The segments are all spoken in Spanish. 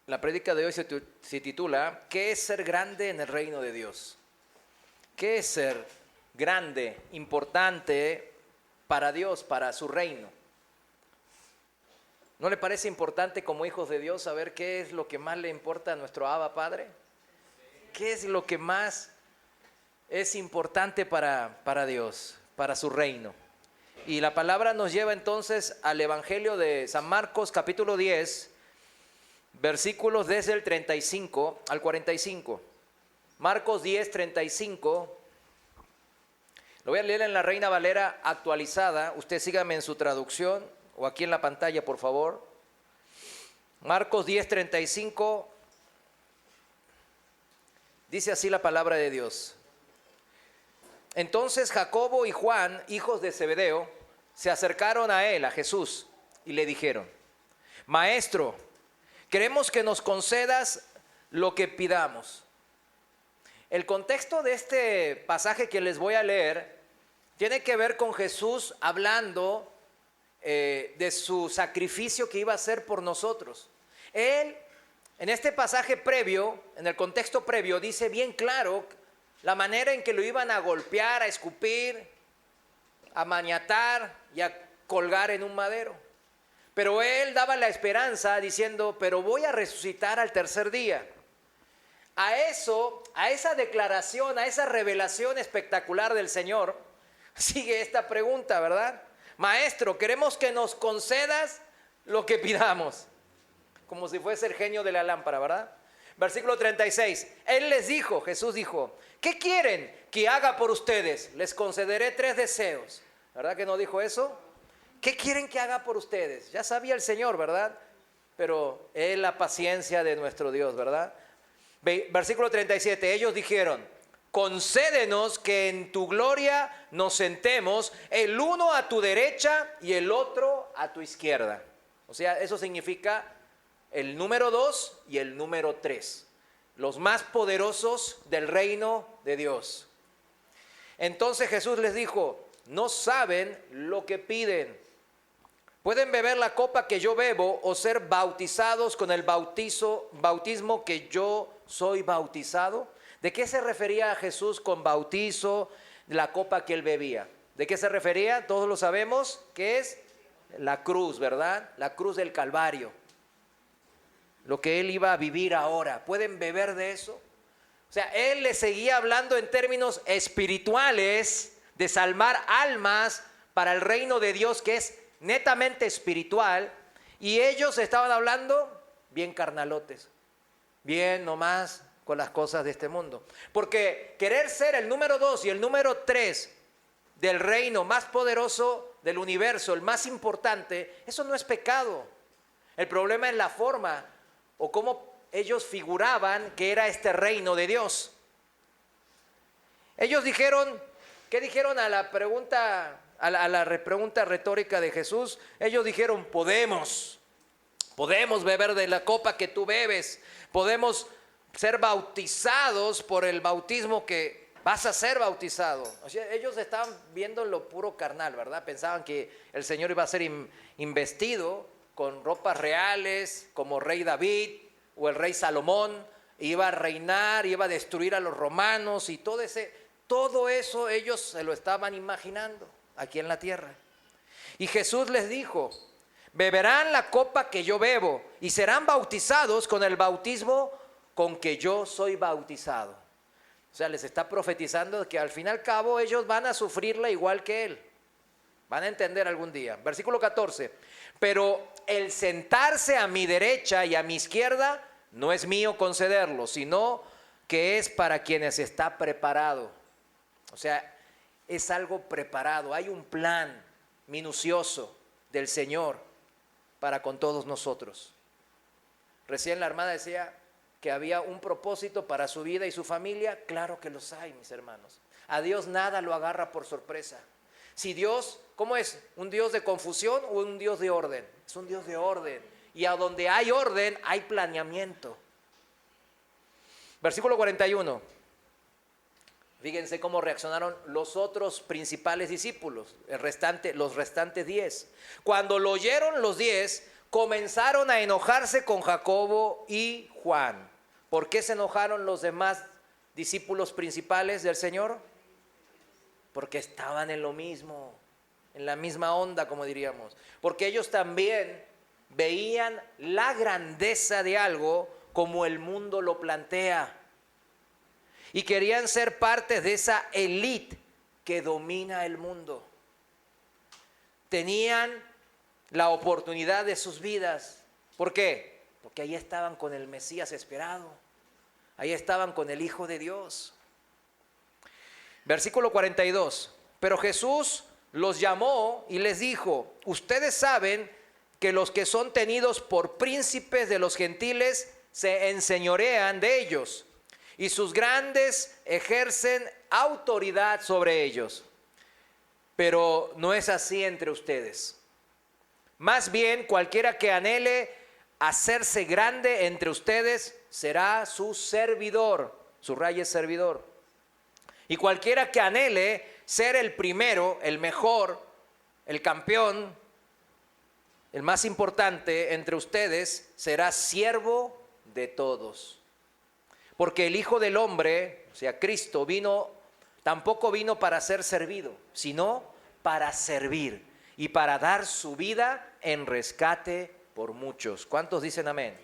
La prédica de hoy se titula ¿Qué es ser grande en el reino de Dios? ¿Qué es ser grande, importante para Dios, para su reino? ¿No le parece importante como hijos de Dios saber qué es lo que más le importa a nuestro Abba Padre? ¿Qué es lo que más es importante para Dios, para su reino? Y la palabra nos lleva entonces al Evangelio de San Marcos, capítulo 10, versículos desde el 35 al 45. Marcos 10, 35. Lo voy a leer en la Reina Valera actualizada. Usted sígame en su traducción o aquí en la pantalla, por favor. Marcos 10, 35. Dice así la palabra de Dios. Entonces Jacobo y Juan, hijos de Zebedeo, se acercaron a él, a Jesús, y le dijeron: Maestro, queremos que nos concedas lo que pidamos. El contexto de este pasaje que les voy a leer tiene que ver con Jesús hablando de su sacrificio que iba a hacer por nosotros. Él, en este pasaje previo, en el contexto previo, dice bien claro la manera en que lo iban a golpear, a escupir, a maniatar y a colgar en un madero. Pero él daba la esperanza diciendo: pero voy a resucitar al tercer día. A esa declaración, a esa revelación espectacular del Señor, sigue esta pregunta, ¿verdad? Maestro, queremos que nos concedas lo que pidamos. Como si fuese el genio de la lámpara, ¿verdad? Versículo 36. Él les dijo, Jesús dijo: ¿qué quieren que haga por ustedes? Les concederé 3 deseos. ¿Verdad que no dijo eso? ¿Qué quieren que haga por ustedes? Ya sabía el Señor, ¿verdad? Pero es la paciencia de nuestro Dios, ¿verdad? Versículo 37. Ellos dijeron: concédenos que en tu gloria nos sentemos, el uno a tu derecha y el otro a tu izquierda. O sea, eso significa el número 2 y el número 3. Los más poderosos del reino de Dios. Entonces Jesús les dijo: no saben lo que piden. Pueden beber la copa que yo bebo o ser bautizados con el bautismo que yo soy bautizado. ¿De qué se refería Jesús con bautizo, la copa que él bebía? ¿De qué se refería? Todos lo sabemos, que es la cruz, ¿verdad? La cruz del Calvario. Lo que él iba a vivir ahora. ¿Pueden beber de eso? O sea, él les seguía hablando en términos espirituales de salvar almas para el reino de Dios, que es netamente espiritual, y ellos estaban hablando bien carnalotes, bien nomás con las cosas de este mundo. Porque querer ser el número 2 y el número 3 del reino más poderoso del universo, el más importante, eso no es pecado. El problema es la forma o cómo ellos figuraban que era este reino de Dios. Ellos dijeron, ¿qué dijeron a la pregunta, a la pregunta retórica de Jesús? Ellos dijeron: podemos beber de la copa que tú bebes, podemos ser bautizados por el bautismo que vas a ser bautizado. O sea, ellos estaban viendo lo puro carnal, ¿verdad? Pensaban que el Señor iba a ser investido con ropas reales, como rey David o el rey Salomón, iba a reinar, iba a destruir a los romanos y todo eso ellos se lo estaban imaginando aquí en la tierra. Y Jesús les dijo: beberán la copa que yo bebo y serán bautizados con el bautismo con que yo soy bautizado. O sea, les está profetizando que al fin y al cabo ellos van a sufrirla igual que él. Van a entender algún día. Versículo 14. Pero el sentarse a mi derecha y a mi izquierda no es mío concederlo, sino que es para quienes está preparado. O sea, es algo preparado. Hay un plan minucioso del Señor para con todos nosotros. Recién la hermana decía que había un propósito para su vida y su familia. Claro que los hay, mis hermanos. A Dios nada lo agarra por sorpresa. Si Dios, ¿cómo es? ¿Un Dios de confusión o un Dios de orden? Es un Dios de orden. Y a donde hay orden, hay planeamiento. Versículo 41. Fíjense cómo reaccionaron los otros principales discípulos, los restantes 10. Cuando lo oyeron los 10, comenzaron a enojarse con Jacobo y Juan. ¿Por qué se enojaron los demás discípulos principales del Señor? Porque estaban en lo mismo, en la misma onda, como diríamos. Porque ellos también veían la grandeza de algo como el mundo lo plantea. Y querían ser parte de esa élite que domina el mundo. Tenían la oportunidad de sus vidas. ¿Por qué? Porque ahí estaban con el Mesías esperado. Ahí estaban con el Hijo de Dios. Versículo 42. Pero Jesús los llamó y les dijo: ustedes saben que los que son tenidos por príncipes de los gentiles se enseñorean de ellos, y sus grandes ejercen autoridad sobre ellos. Pero no es así entre ustedes. Más bien, cualquiera que anhele hacerse grande entre ustedes será su servidor. Subraya servidor. Y cualquiera que anhele ser el primero, el mejor, el campeón, el más importante entre ustedes, será siervo de todos. Porque el Hijo del Hombre, o sea, Cristo, tampoco vino para ser servido, sino para servir y para dar su vida en rescate por muchos. ¿Cuántos dicen amén?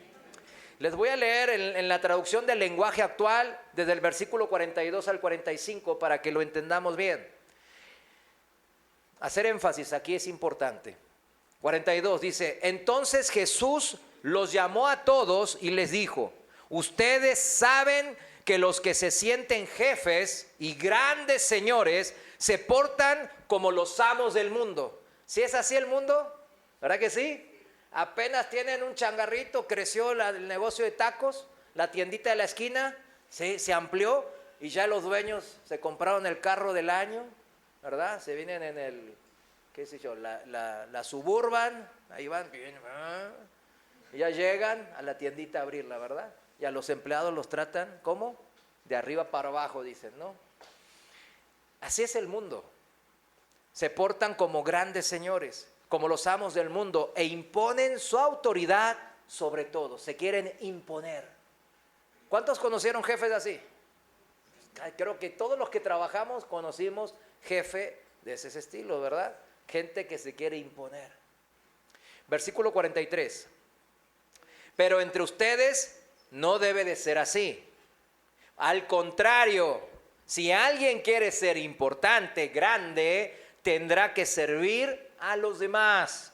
Les voy a leer en la traducción del lenguaje actual, desde el versículo 42 al 45, para que lo entendamos bien. Hacer énfasis aquí es importante. 42 dice: entonces Jesús los llamó a todos y les dijo: ustedes saben que los que se sienten jefes y grandes señores se portan como los amos del mundo. ¿Sí es así el mundo? ¿Verdad que sí? Apenas tienen un changarrito, creció el negocio de tacos, la tiendita de la esquina, se amplió y ya los dueños se compraron el carro del año, ¿verdad? Se vienen en el, qué sé yo, la Suburban, ahí van, y ya llegan a la tiendita a abrirla, ¿verdad? Y a los empleados los tratan, ¿cómo? De arriba para abajo, dicen, ¿no? Así es el mundo. Se portan como grandes señores, como los amos del mundo, e imponen su autoridad sobre todo. Se quieren imponer. ¿Cuántos conocieron jefes así? Creo que todos los que trabajamos conocimos jefe de ese estilo, ¿verdad? Gente que se quiere imponer. Versículo 43. Pero entre ustedes no debe de ser así. Al contrario, si alguien quiere ser importante, grande, tendrá que servir a los demás.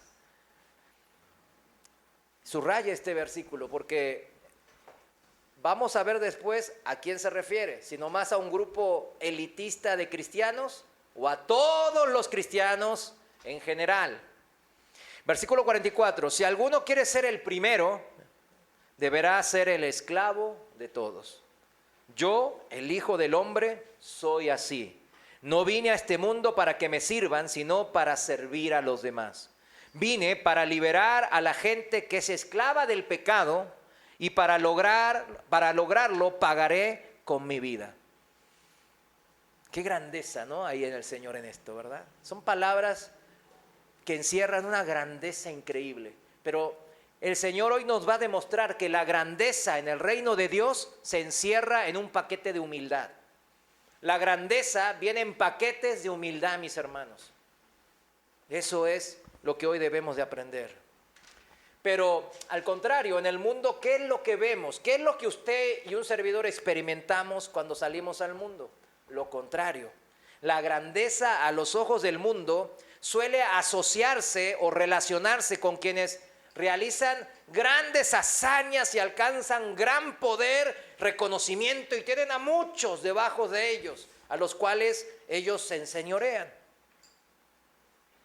Subraya este versículo porque vamos a ver después a quién se refiere, si nomás a un grupo elitista de cristianos o a todos los cristianos en general. Versículo 44, si alguno quiere ser el primero, deberá ser el esclavo de todos. Yo, el Hijo del Hombre, soy así. No vine a este mundo para que me sirvan, sino para servir a los demás. Vine para liberar a la gente que es esclava del pecado y para lograrlo pagaré con mi vida. Qué grandeza, ¿no? Hay en el Señor en esto, ¿verdad? Son palabras que encierran una grandeza increíble. Pero el Señor hoy nos va a demostrar que la grandeza en el reino de Dios se encierra en un paquete de humildad. La grandeza viene en paquetes de humildad, mis hermanos. Eso es lo que hoy debemos de aprender. Pero al contrario, en el mundo, ¿qué es lo que vemos? ¿Qué es lo que usted y un servidor experimentamos cuando salimos al mundo? Lo contrario. La grandeza a los ojos del mundo suele asociarse o relacionarse con quienes realizan grandes hazañas y alcanzan gran poder, reconocimiento y tienen a muchos debajo de ellos, a los cuales ellos se enseñorean.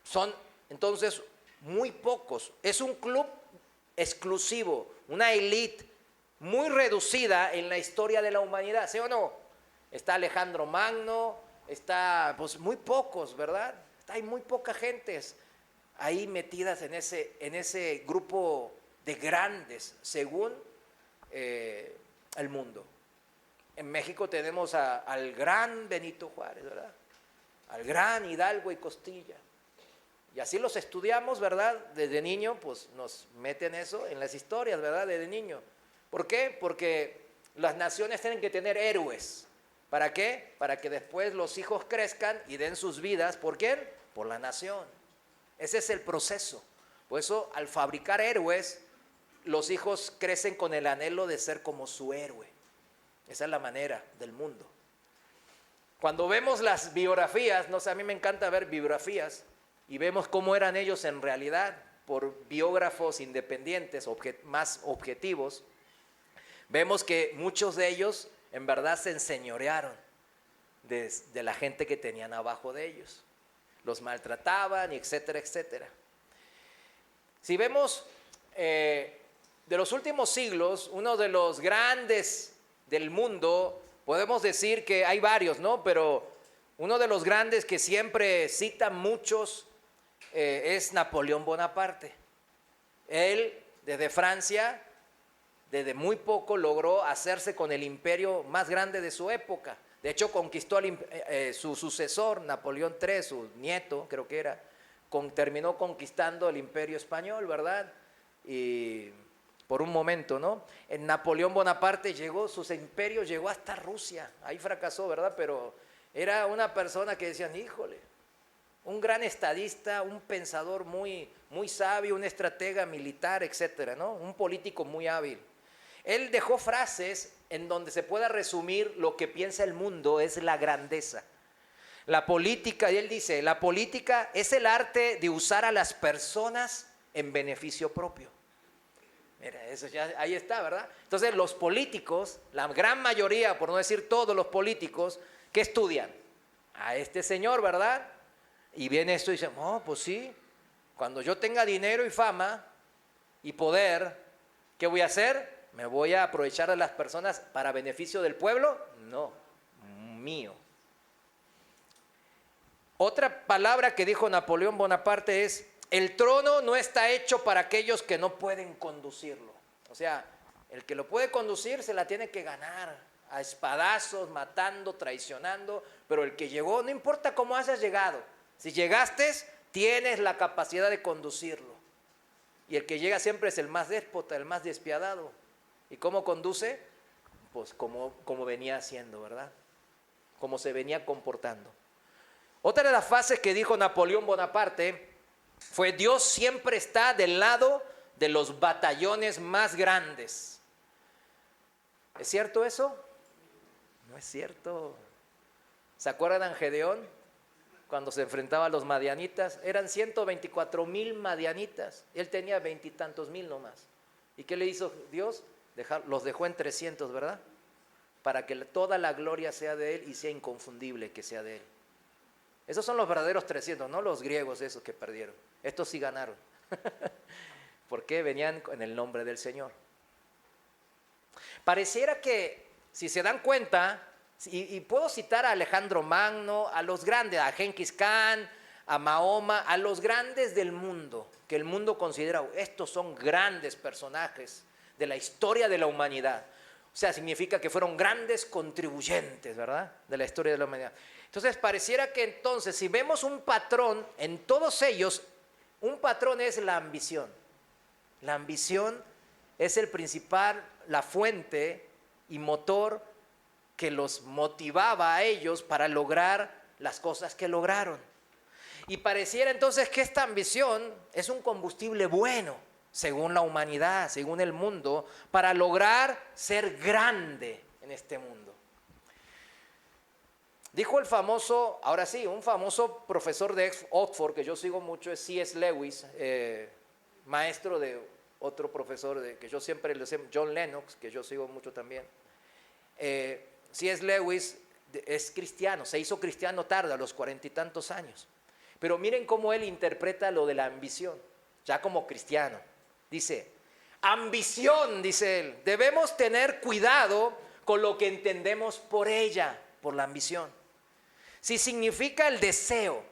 Son entonces muy pocos. Es un club exclusivo, una élite muy reducida en la historia de la humanidad, ¿sí o no? Está Alejandro Magno, está pues muy pocos, ¿verdad? Hay muy poca gentes ahí metidas en ese grupo de grandes, según el mundo. En México tenemos al gran Benito Juárez, ¿verdad? Al gran Hidalgo y Costilla. Y así los estudiamos, ¿verdad? Desde niño, pues nos meten eso en las historias, ¿verdad? Desde niño. ¿Por qué? Porque las naciones tienen que tener héroes. ¿Para qué? Para que después los hijos crezcan y den sus vidas. ¿Por quién? Por la nación. Ese es el proceso. Por eso, al fabricar héroes, los hijos crecen con el anhelo de ser como su héroe. Esa es la manera del mundo. Cuando vemos las biografías, no sé, a mí me encanta ver biografías y vemos cómo eran ellos en realidad por biógrafos independientes, más objetivos. Vemos que muchos de ellos en verdad se enseñorearon de la gente que tenían abajo de ellos. Los maltrataban, etcétera, etcétera. Si vemos de los últimos siglos, uno de los grandes del mundo, podemos decir que hay varios, ¿no? Pero uno de los grandes que siempre citan muchos es Napoleón Bonaparte. Él, desde Francia, desde muy poco logró hacerse con el imperio más grande de su época. De hecho, conquistó su sucesor, Napoleón III, su nieto, creo que era, terminó conquistando el imperio español, ¿verdad? Y por un momento, ¿no? En Napoleón Bonaparte sus imperios llegó hasta Rusia, ahí fracasó, ¿verdad? Pero era una persona que decían, híjole, un gran estadista, un pensador muy, muy sabio, un estratega militar, etcétera, ¿no? Un político muy hábil. Él dejó frases en donde se pueda resumir lo que piensa el mundo es la grandeza. La política, y él dice, la política es el arte de usar a las personas en beneficio propio. Mira, eso ya, ahí está, ¿verdad? Entonces los políticos, la gran mayoría, por no decir todos los políticos, ¿qué estudian? A este señor, ¿verdad? Y viene esto y dice, oh, pues sí, cuando yo tenga dinero y fama y poder, ¿qué voy a hacer? ¿Me voy a aprovechar de las personas para beneficio del pueblo? No, mío. Otra palabra que dijo Napoleón Bonaparte es, el trono no está hecho para aquellos que no pueden conducirlo. O sea, el que lo puede conducir se la tiene que ganar a espadazos, matando, traicionando, pero el que llegó, no importa cómo hayas llegado, si llegaste, tienes la capacidad de conducirlo. Y el que llega siempre es el más déspota, el más despiadado. ¿Y cómo conduce? Pues como venía haciendo, ¿verdad? Como se venía comportando. Otra de las frases que dijo Napoleón Bonaparte fue, Dios siempre está del lado de los batallones más grandes. ¿Es cierto eso? No es cierto. ¿Se acuerdan de Gedeón? Cuando se enfrentaba a los madianitas, eran 124,000 madianitas. Él tenía 20 y tantos mil nomás. ¿Y qué le hizo Dios? Los dejó en 300, ¿verdad? Para que toda la gloria sea de Él y sea inconfundible que sea de Él. Esos son los verdaderos 300, no los griegos esos que perdieron. Estos sí ganaron. Porque venían en el nombre del Señor. Pareciera que, si se dan cuenta, y puedo citar a Alejandro Magno, a los grandes, a Genghis Khan, a Mahoma, a los grandes del mundo, que el mundo considera, estos son grandes personajes de la historia de la humanidad. O sea, significa que fueron grandes contribuyentes, ¿verdad? De la historia de la humanidad. Entonces, pareciera que entonces, si vemos un patrón en todos ellos, un patrón es la ambición. La ambición es el principal, la fuente y motor que los motivaba a ellos para lograr las cosas que lograron. Y pareciera entonces que esta ambición es un combustible bueno, según la humanidad, según el mundo, para lograr ser grande en este mundo. Dijo el famoso, ahora sí, un famoso profesor de Oxford, que yo sigo mucho, es C.S. Lewis, maestro de otro profesor que yo siempre le sé, John Lennox, que yo sigo mucho también. C.S. Lewis es cristiano, se hizo cristiano tarde, a los 40 y tantos años. Pero miren cómo él interpreta lo de la ambición, ya como cristiano. Dice, ambición, dice él, debemos tener cuidado con lo que entendemos por ella, por la ambición. Si significa el deseo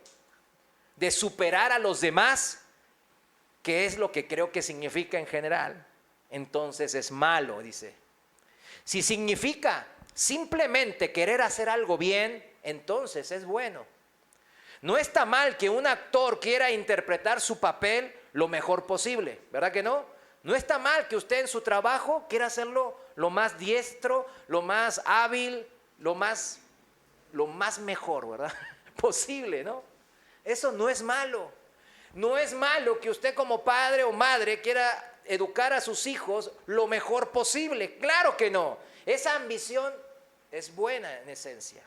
de superar a los demás, que es lo que creo que significa en general, entonces es malo, dice. Si significa simplemente querer hacer algo bien, entonces es bueno. No está mal que un actor quiera interpretar su papel lo mejor posible, ¿verdad que no? No está mal que usted en su trabajo quiera hacerlo lo más diestro, lo más hábil, lo más mejor, ¿verdad? Posible, ¿no? Eso no es malo. No es malo que usted como padre o madre quiera educar a sus hijos lo mejor posible. Claro que no. Esa ambición es buena en esencia.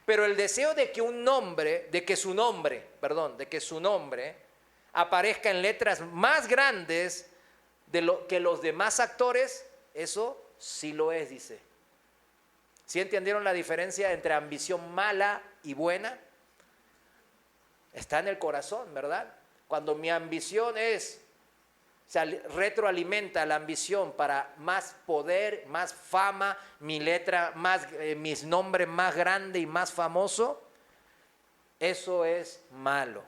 Pero el deseo de que su nombre aparezca en letras más grandes que los demás actores, eso sí lo es, dice. ¿Sí entendieron la diferencia entre ambición mala y buena? Está en el corazón, ¿verdad? Cuando mi ambición retroalimenta la ambición para más poder, más fama, mis nombres más grande y más famoso, eso es malo.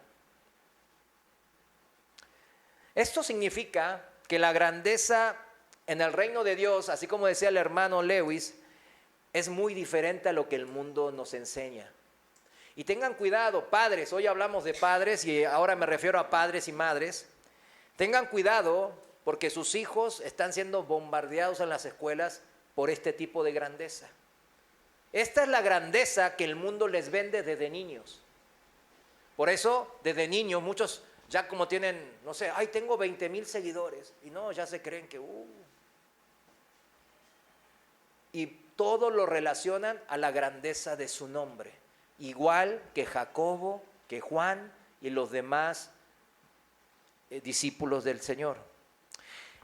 Esto significa que la grandeza en el reino de Dios, así como decía el hermano Lewis, es muy diferente a lo que el mundo nos enseña. Y tengan cuidado, padres, hoy hablamos de padres y ahora me refiero a padres y madres. Tengan cuidado porque sus hijos están siendo bombardeados en las escuelas por este tipo de grandeza. Esta es la grandeza que el mundo les vende desde niños. Por eso, desde niños, muchos ya como tienen, no sé, ay, tengo 20,000 seguidores. Y no, ya se creen que... Y todo lo relacionan a la grandeza de su nombre. Igual que Jacobo, que Juan y los demás discípulos del Señor.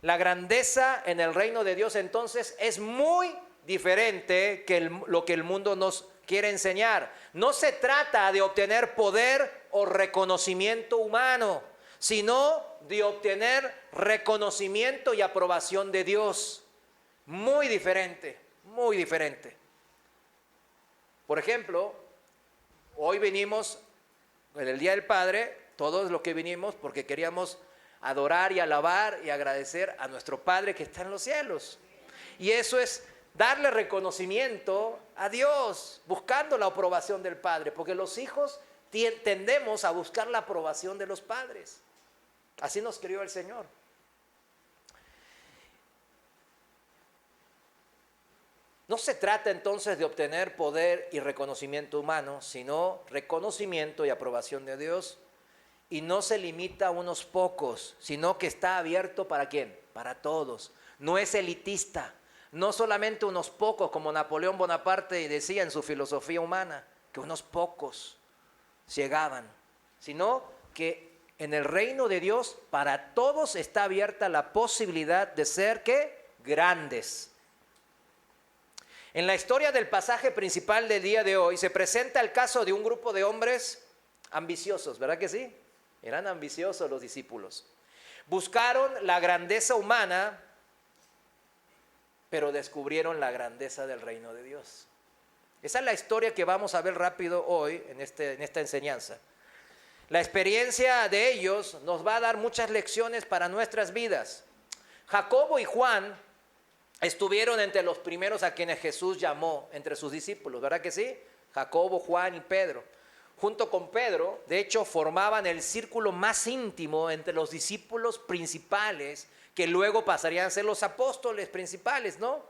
La grandeza en el reino de Dios entonces es muy diferente que lo que el mundo nos quiere enseñar. No se trata de obtener poder o reconocimiento humano, sino de obtener reconocimiento y aprobación de Dios. Muy diferente, muy diferente. Por ejemplo, hoy venimos, en el Día del Padre, todos los que vinimos porque queríamos adorar y alabar y agradecer a nuestro Padre que está en los cielos. Y eso es darle reconocimiento a Dios, buscando la aprobación del Padre, porque los hijos tendemos a buscar la aprobación de los padres. Así nos crió el Señor. No se trata entonces de obtener poder y reconocimiento humano, sino reconocimiento y aprobación de Dios. Y no se limita a unos pocos, sino que está abierto ¿para quién? Para todos. No es elitista. No solamente unos pocos, como Napoleón Bonaparte decía en su filosofía humana, que unos pocos llegaban, sino que en el reino de Dios para todos está abierta la posibilidad de ser ¿qué? Grandes. En la historia del pasaje principal del día de hoy se presenta el caso de un grupo de hombres ambiciosos, ¿verdad que sí? Eran ambiciosos los discípulos. Buscaron la grandeza humana, pero descubrieron la grandeza del reino de Dios. Esa es la historia que vamos a ver rápido hoy en esta enseñanza. La experiencia de ellos nos va a dar muchas lecciones para nuestras vidas. Jacobo y Juan estuvieron entre los primeros a quienes Jesús llamó entre sus discípulos, ¿verdad que sí? Jacobo, Juan y Pedro. Junto con Pedro, de hecho, formaban el círculo más íntimo entre los discípulos principales que luego pasarían a ser los apóstoles principales, ¿no?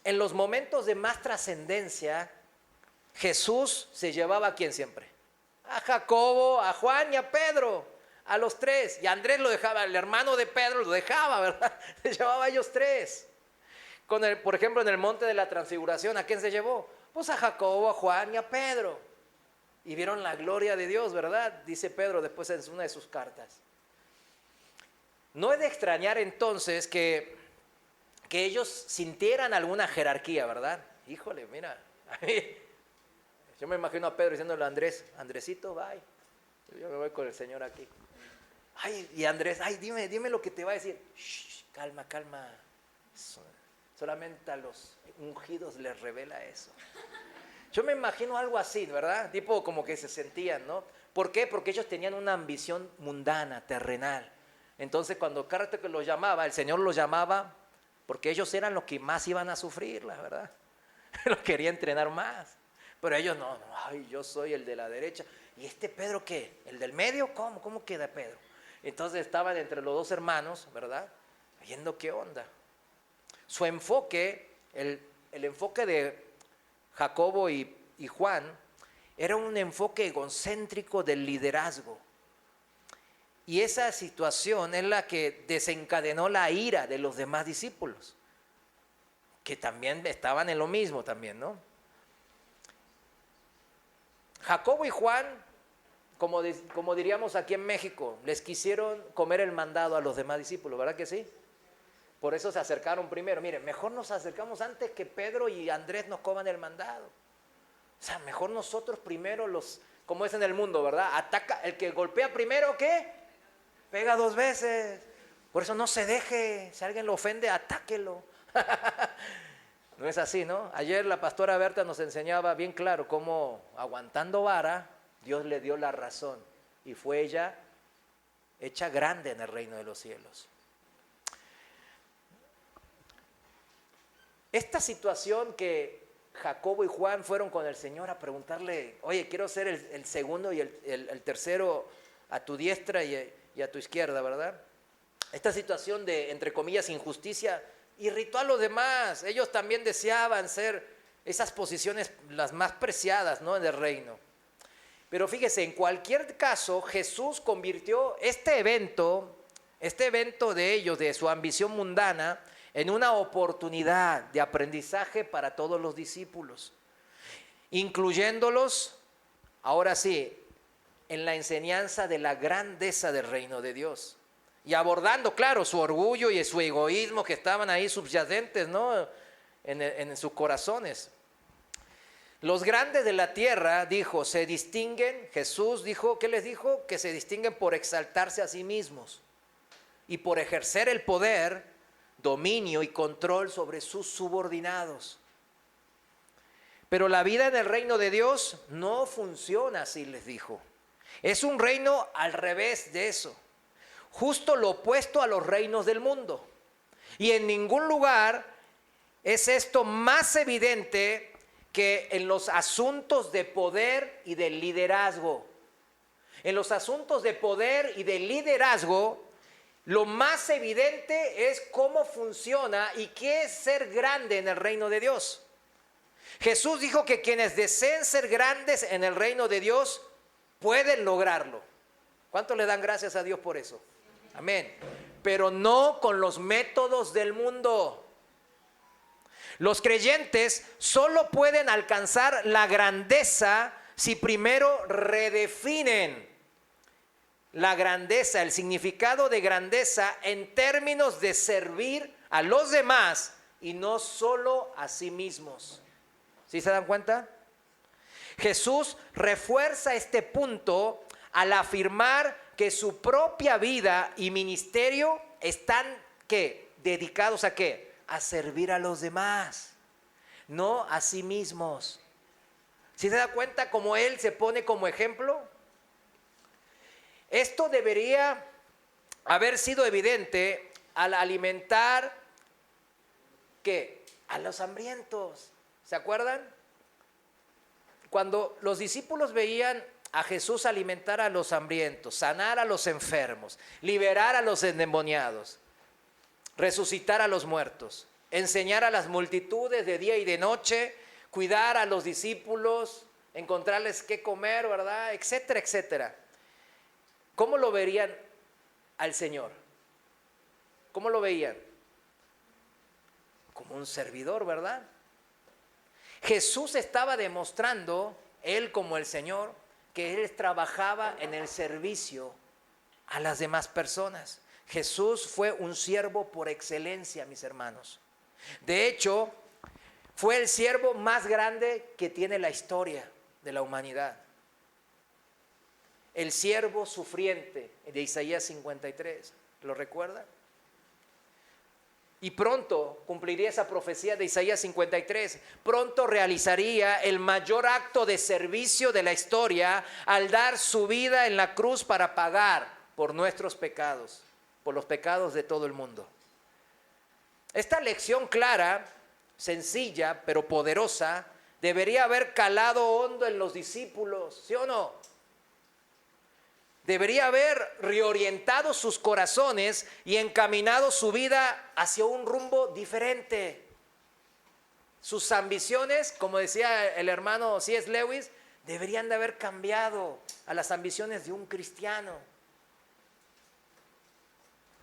En los momentos de más trascendencia, Jesús se llevaba ¿a quién siempre? A Jacobo, a Juan y a Pedro, a los tres. Y a Andrés lo dejaba, el hermano de Pedro lo dejaba, ¿verdad? Se llevaba a ellos tres. Por ejemplo, en el monte de la transfiguración, ¿a quién se llevó? Pues a Jacobo, a Juan y a Pedro. Y vieron la gloria de Dios, ¿verdad? Dice Pedro después en una de sus cartas. No es de extrañar entonces que ellos sintieran alguna jerarquía, ¿verdad? Híjole, mira, yo me imagino a Pedro diciéndole a Andrés, Andresito, bye, yo me voy con el Señor aquí. Ay, y Andrés, ay, dime lo que te va a decir. Shh, calma. Solamente a los ungidos les revela eso. Yo me imagino algo así, ¿verdad? Tipo como que se sentían, ¿no? ¿Por qué? Porque ellos tenían una ambición mundana, terrenal. Entonces cuando Carter los llamaba, el Señor los llamaba porque ellos eran los que más iban a sufrir, la verdad. Los quería entrenar más. Pero ellos no, ay, yo soy el de la derecha. ¿Y este Pedro qué? ¿El del medio? ¿Cómo queda Pedro? Entonces estaban entre los dos hermanos, ¿verdad? Viendo qué onda. Su enfoque, el enfoque de Jacobo y Juan, era un enfoque egocéntrico del liderazgo. Y esa situación es la que desencadenó la ira de los demás discípulos, que también estaban en lo mismo también, ¿no? Jacobo y Juan, como diríamos aquí en México, les quisieron comer el mandado a los demás discípulos, ¿verdad que sí? Por eso se acercaron primero. Miren, mejor nos acercamos antes que Pedro y Andrés nos coman el mandado. O sea, mejor nosotros primero como es en el mundo, ¿verdad? Ataca, el que golpea primero, ¿qué? Pega 2 veces. Por eso no se deje. Si alguien lo ofende, atáquelo. No es así, ¿no? Ayer la pastora Berta nos enseñaba bien claro cómo aguantando vara, Dios le dio la razón. Y fue ella hecha grande en el reino de los cielos. Esta situación que Jacobo y Juan fueron con el Señor a preguntarle, oye, quiero ser el segundo y el tercero a tu diestra y a tu izquierda, ¿verdad? Esta situación de, entre comillas, injusticia, irritó a los demás. Ellos también deseaban ser esas posiciones las más preciadas, ¿no?, en el reino. Pero fíjese, en cualquier caso, Jesús convirtió este evento de ellos, de su ambición mundana, en una oportunidad de aprendizaje para todos los discípulos, incluyéndolos, ahora sí, en la enseñanza de la grandeza del reino de Dios. Y abordando, claro, su orgullo y su egoísmo que estaban ahí subyacentes, ¿no?, en sus corazones. Los grandes de la tierra, dijo, se distinguen, Jesús dijo, ¿qué les dijo? Que se distinguen por exaltarse a sí mismos y por ejercer el poder, dominio y control sobre sus subordinados. Pero la vida en el reino de Dios no funciona así, les dijo. Es un reino al revés de eso, justo lo opuesto a los reinos del mundo. Y en ningún lugar es esto más evidente que en los asuntos de poder y de liderazgo. En los asuntos de poder y de liderazgo, lo más evidente es cómo funciona y qué es ser grande en el reino de Dios. Jesús dijo que quienes deseen ser grandes en el reino de Dios pueden lograrlo. ¿Cuántos le dan gracias a Dios por eso? Amén. Pero no con los métodos del mundo. Los creyentes solo pueden alcanzar la grandeza si primero redefinen la grandeza, el significado de grandeza en términos de servir a los demás y no solo a sí mismos. ¿Sí se dan cuenta? Jesús refuerza este punto al afirmar que su propia vida y ministerio están, ¿qué?, dedicados a ¿qué? A servir a los demás, no a sí mismos. ¿Sí se da cuenta cómo Él se pone como ejemplo? Esto debería haber sido evidente al alimentar, ¿qué?, a los hambrientos. ¿Se acuerdan? Cuando los discípulos veían a Jesús alimentar a los hambrientos, sanar a los enfermos, liberar a los endemoniados, resucitar a los muertos, enseñar a las multitudes de día y de noche, cuidar a los discípulos, encontrarles qué comer, ¿verdad?, etcétera, etcétera. ¿Cómo lo verían al Señor? ¿Cómo lo veían? Como un servidor, ¿verdad? Jesús estaba demostrando, Él como el Señor, que Él trabajaba en el servicio a las demás personas. Jesús fue un siervo por excelencia, mis hermanos. De hecho, fue el siervo más grande que tiene la historia de la humanidad. El siervo sufriente de Isaías 53, ¿lo recuerdan? Y pronto cumpliría esa profecía de Isaías 53. Pronto realizaría el mayor acto de servicio de la historia al dar su vida en la cruz para pagar por nuestros pecados, por los pecados de todo el mundo. Esta lección clara, sencilla, pero poderosa, debería haber calado hondo en los discípulos, ¿sí o no? Debería haber reorientado sus corazones y encaminado su vida hacia un rumbo diferente. Sus ambiciones, como decía el hermano C.S. Lewis, deberían de haber cambiado a las ambiciones de un cristiano.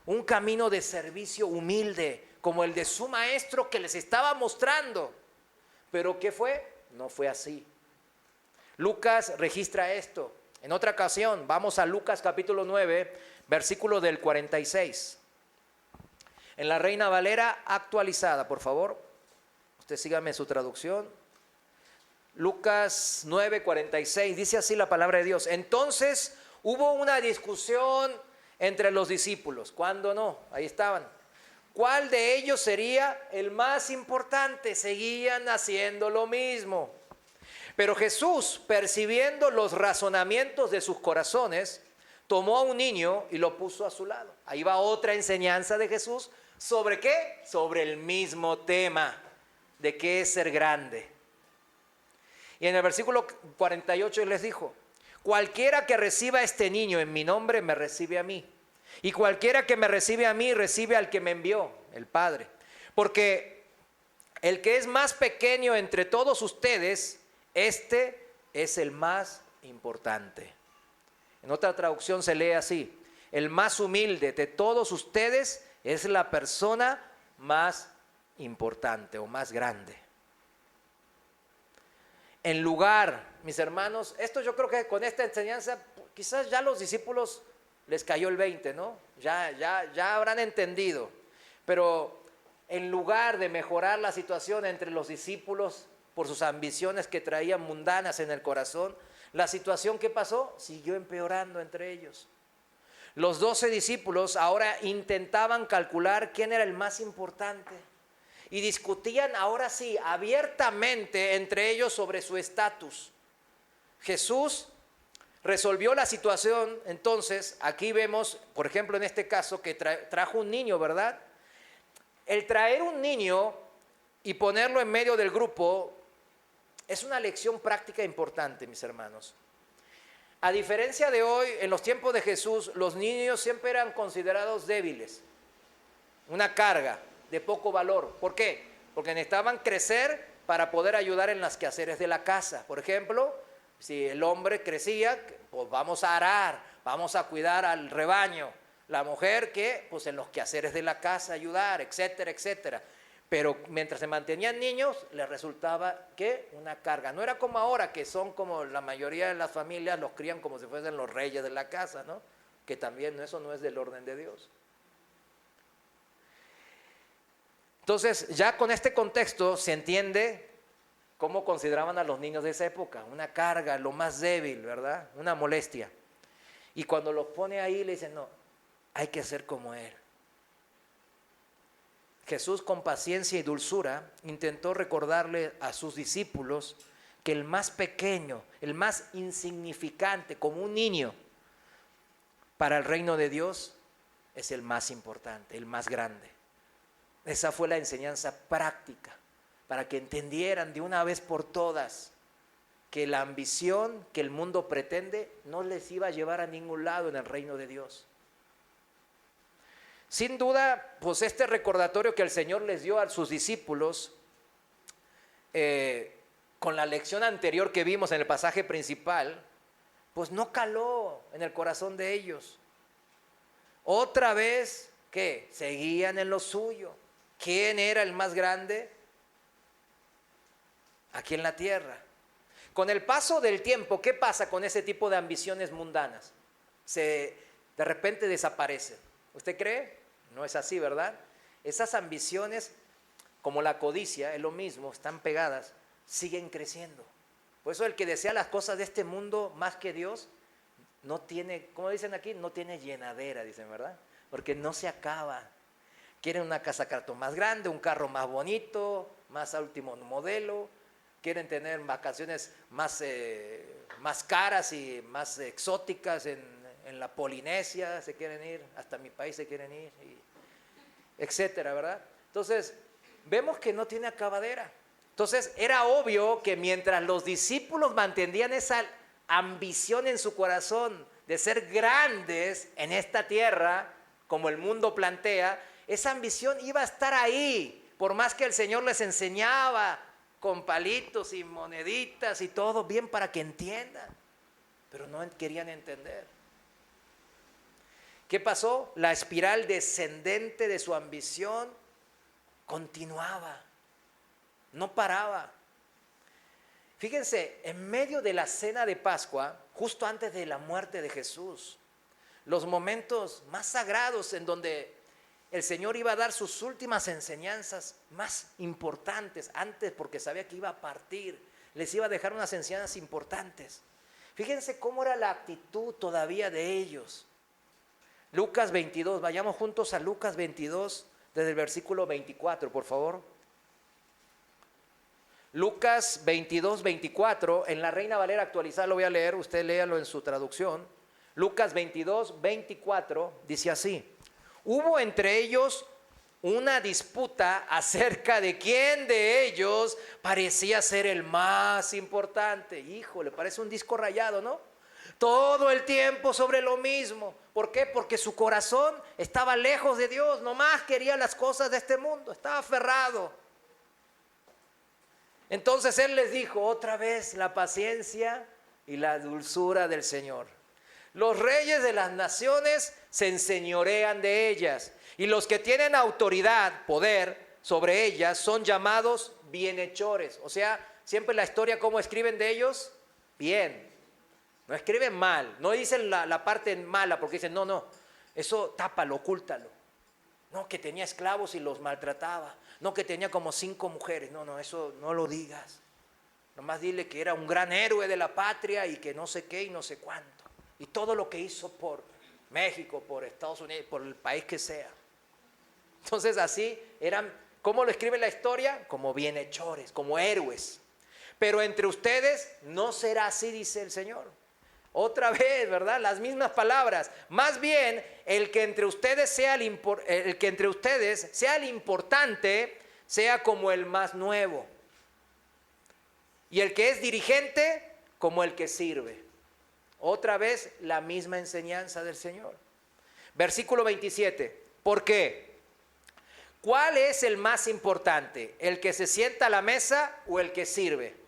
Un camino de servicio humilde, como el de su maestro que les estaba mostrando. ¿Pero qué fue? No fue así. Lucas registra esto. En otra ocasión, vamos a Lucas capítulo 9, versículo del 46. En la Reina Valera actualizada, por favor. Usted sígame su traducción. Lucas 9, 46, dice así la palabra de Dios. Entonces hubo una discusión entre los discípulos. ¿Cuándo no? Ahí estaban. ¿Cuál de ellos sería el más importante? Seguían haciendo lo mismo. Pero Jesús, percibiendo los razonamientos de sus corazones, tomó a un niño y lo puso a su lado. Ahí va otra enseñanza de Jesús. ¿Sobre qué? Sobre el mismo tema de qué es ser grande. Y en el versículo 48 les dijo: cualquiera que reciba a este niño en mi nombre me recibe a mí. Y cualquiera que me recibe a mí recibe al que me envió, el Padre. Porque el que es más pequeño entre todos ustedes, este es el más importante. En otra traducción se lee así: el más humilde de todos ustedes es la persona más importante o más grande. En lugar, mis hermanos, esto yo creo que con esta enseñanza quizás ya los discípulos les cayó el 20, ¿no? Ya habrán entendido. Pero en lugar de mejorar la situación entre los discípulos por sus ambiciones que traían mundanas en el corazón, la situación que pasó siguió empeorando entre ellos. Los 12 discípulos ahora intentaban calcular quién era el más importante y discutían ahora sí abiertamente entre ellos sobre su estatus. Jesús resolvió la situación. Entonces aquí vemos, por ejemplo, en este caso que trajo un niño, ¿verdad? El traer un niño y ponerlo en medio del grupo es una lección práctica importante, mis hermanos. A diferencia de hoy, en los tiempos de Jesús, los niños siempre eran considerados débiles, una carga de poco valor. ¿Por qué? Porque necesitaban crecer para poder ayudar en los quehaceres de la casa. Por ejemplo, si el hombre crecía, pues vamos a arar, vamos a cuidar al rebaño. La mujer que, pues en los quehaceres de la casa ayudar, etcétera, etcétera. Pero mientras se mantenían niños, les resultaba que una carga. No era como ahora, que son como la mayoría de las familias los crían como si fuesen los reyes de la casa, ¿no? Que también eso no es del orden de Dios. Entonces, ya con este contexto se entiende cómo consideraban a los niños de esa época. Una carga, lo más débil, ¿verdad? Una molestia. Y cuando los pone ahí, le dicen, no, hay que ser como Él. Jesús, con paciencia y dulzura, intentó recordarle a sus discípulos que el más pequeño, el más insignificante, como un niño, para el reino de Dios, es el más importante, el más grande. Esa fue la enseñanza práctica, para que entendieran de una vez por todas que la ambición que el mundo pretende no les iba a llevar a ningún lado en el reino de Dios. Sin duda, pues este recordatorio que el Señor les dio a sus discípulos, con la lección anterior que vimos en el pasaje principal, pues no caló en el corazón de ellos. Otra vez, ¿qué? Seguían en lo suyo. ¿Quién era el más grande aquí en la tierra? Con el paso del tiempo, ¿qué pasa con ese tipo de ambiciones mundanas? De repente desaparecen. ¿Usted cree? No es así, ¿verdad? Esas ambiciones, como la codicia, es lo mismo, están pegadas, siguen creciendo. Por eso el que desea las cosas de este mundo más que Dios, no tiene, como dicen aquí, no tiene llenadera, dicen, ¿verdad? Porque no se acaba. Quieren una casa cartón más grande, un carro más bonito, más a último modelo. Quieren tener vacaciones más caras y más exóticas en la Polinesia, se quieren ir, hasta mi país se quieren ir, etcétera, ¿verdad? Entonces, vemos que no tiene acabadera. Entonces era obvio que mientras los discípulos mantenían esa ambición en su corazón de ser grandes en esta tierra, como el mundo plantea, esa ambición iba a estar ahí, por más que el Señor les enseñaba con palitos y moneditas y todo bien para que entiendan, pero no querían entender. ¿Qué pasó? La espiral descendente de su ambición continuaba, no paraba. Fíjense, en medio de la cena de Pascua, justo antes de la muerte de Jesús, los momentos más sagrados en donde el Señor iba a dar sus últimas enseñanzas más importantes, antes porque sabía que iba a partir, les iba a dejar unas enseñanzas importantes. Fíjense cómo era la actitud todavía de ellos. Lucas 22, vayamos juntos a Lucas 22, desde el versículo 24, por favor. Lucas 22, 24, en la Reina Valera actualizada lo voy a leer, usted léalo en su traducción. Lucas 22, 24, dice así: hubo entre ellos una disputa acerca de quién de ellos parecía ser el más importante. Híjole, parece un disco rayado, ¿no? Todo el tiempo sobre lo mismo. ¿Por qué? Porque su corazón estaba lejos de Dios, nomás quería las cosas de este mundo, estaba aferrado. Entonces Él les dijo otra vez la paciencia y la dulzura del Señor. Los reyes de las naciones se enseñorean de ellas, y los que tienen autoridad, poder sobre ellas, son llamados bienhechores. O sea, siempre la historia, ¿cómo escriben de ellos? Bien. No escriben mal, no dicen la parte mala, porque dicen, no, eso tápalo, ocúltalo. No, que tenía esclavos y los maltrataba. No, que tenía como 5 mujeres. No, eso no lo digas. Nomás dile que era un gran héroe de la patria y que no sé qué y no sé cuánto. Y todo lo que hizo por México, por Estados Unidos, por el país que sea. Entonces así eran, ¿cómo lo escribe la historia? Como bienhechores, como héroes. Pero entre ustedes no será así, dice el Señor. Otra vez, ¿verdad? Las mismas palabras. Más bien, el que entre ustedes sea el importante, sea como el más nuevo. Y el que es dirigente, como el que sirve. Otra vez, la misma enseñanza del Señor. Versículo 27. ¿Por qué? ¿Cuál es el más importante? ¿El que se sienta a la mesa o el que sirve?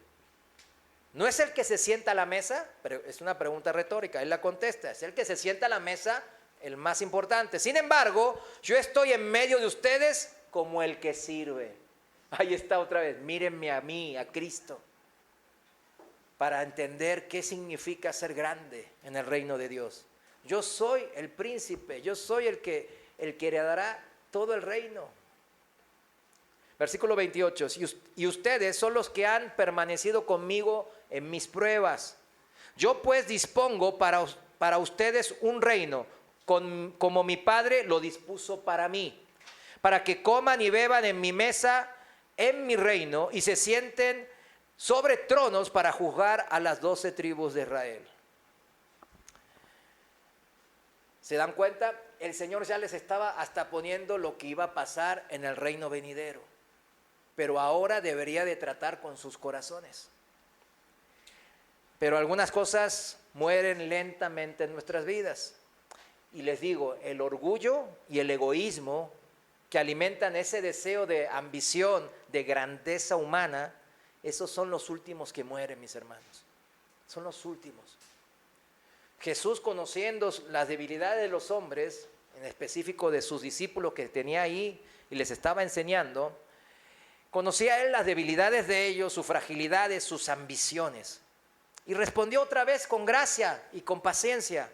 ¿No es el que se sienta a la mesa? Pero es una pregunta retórica, él la contesta. Es el que se sienta a la mesa el más importante. Sin embargo, yo estoy en medio de ustedes como el que sirve. Ahí está otra vez, mírenme a mí, a Cristo, para entender qué significa ser grande en el reino de Dios. Yo soy el príncipe, yo soy el que heredará todo el reino. Versículo 28, y ustedes son los que han permanecido conmigo en mis pruebas. Yo pues dispongo para ustedes un reino, como mi Padre lo dispuso para mí, para que coman y beban en mi mesa, en mi reino, y se sienten sobre tronos para juzgar a las 12 tribus de Israel. ¿Se dan cuenta? El Señor ya les estaba hasta poniendo lo que iba a pasar en el reino venidero. Pero ahora debería de tratar con sus corazones. Pero algunas cosas mueren lentamente en nuestras vidas. Y les digo, el orgullo y el egoísmo que alimentan ese deseo de ambición, de grandeza humana, esos son los últimos que mueren, mis hermanos. Son los últimos. Jesús, conociendo las debilidades de los hombres, en específico de sus discípulos que tenía ahí y les estaba enseñando, conocía él las debilidades de ellos, sus fragilidades, sus ambiciones. Y respondió otra vez con gracia y con paciencia,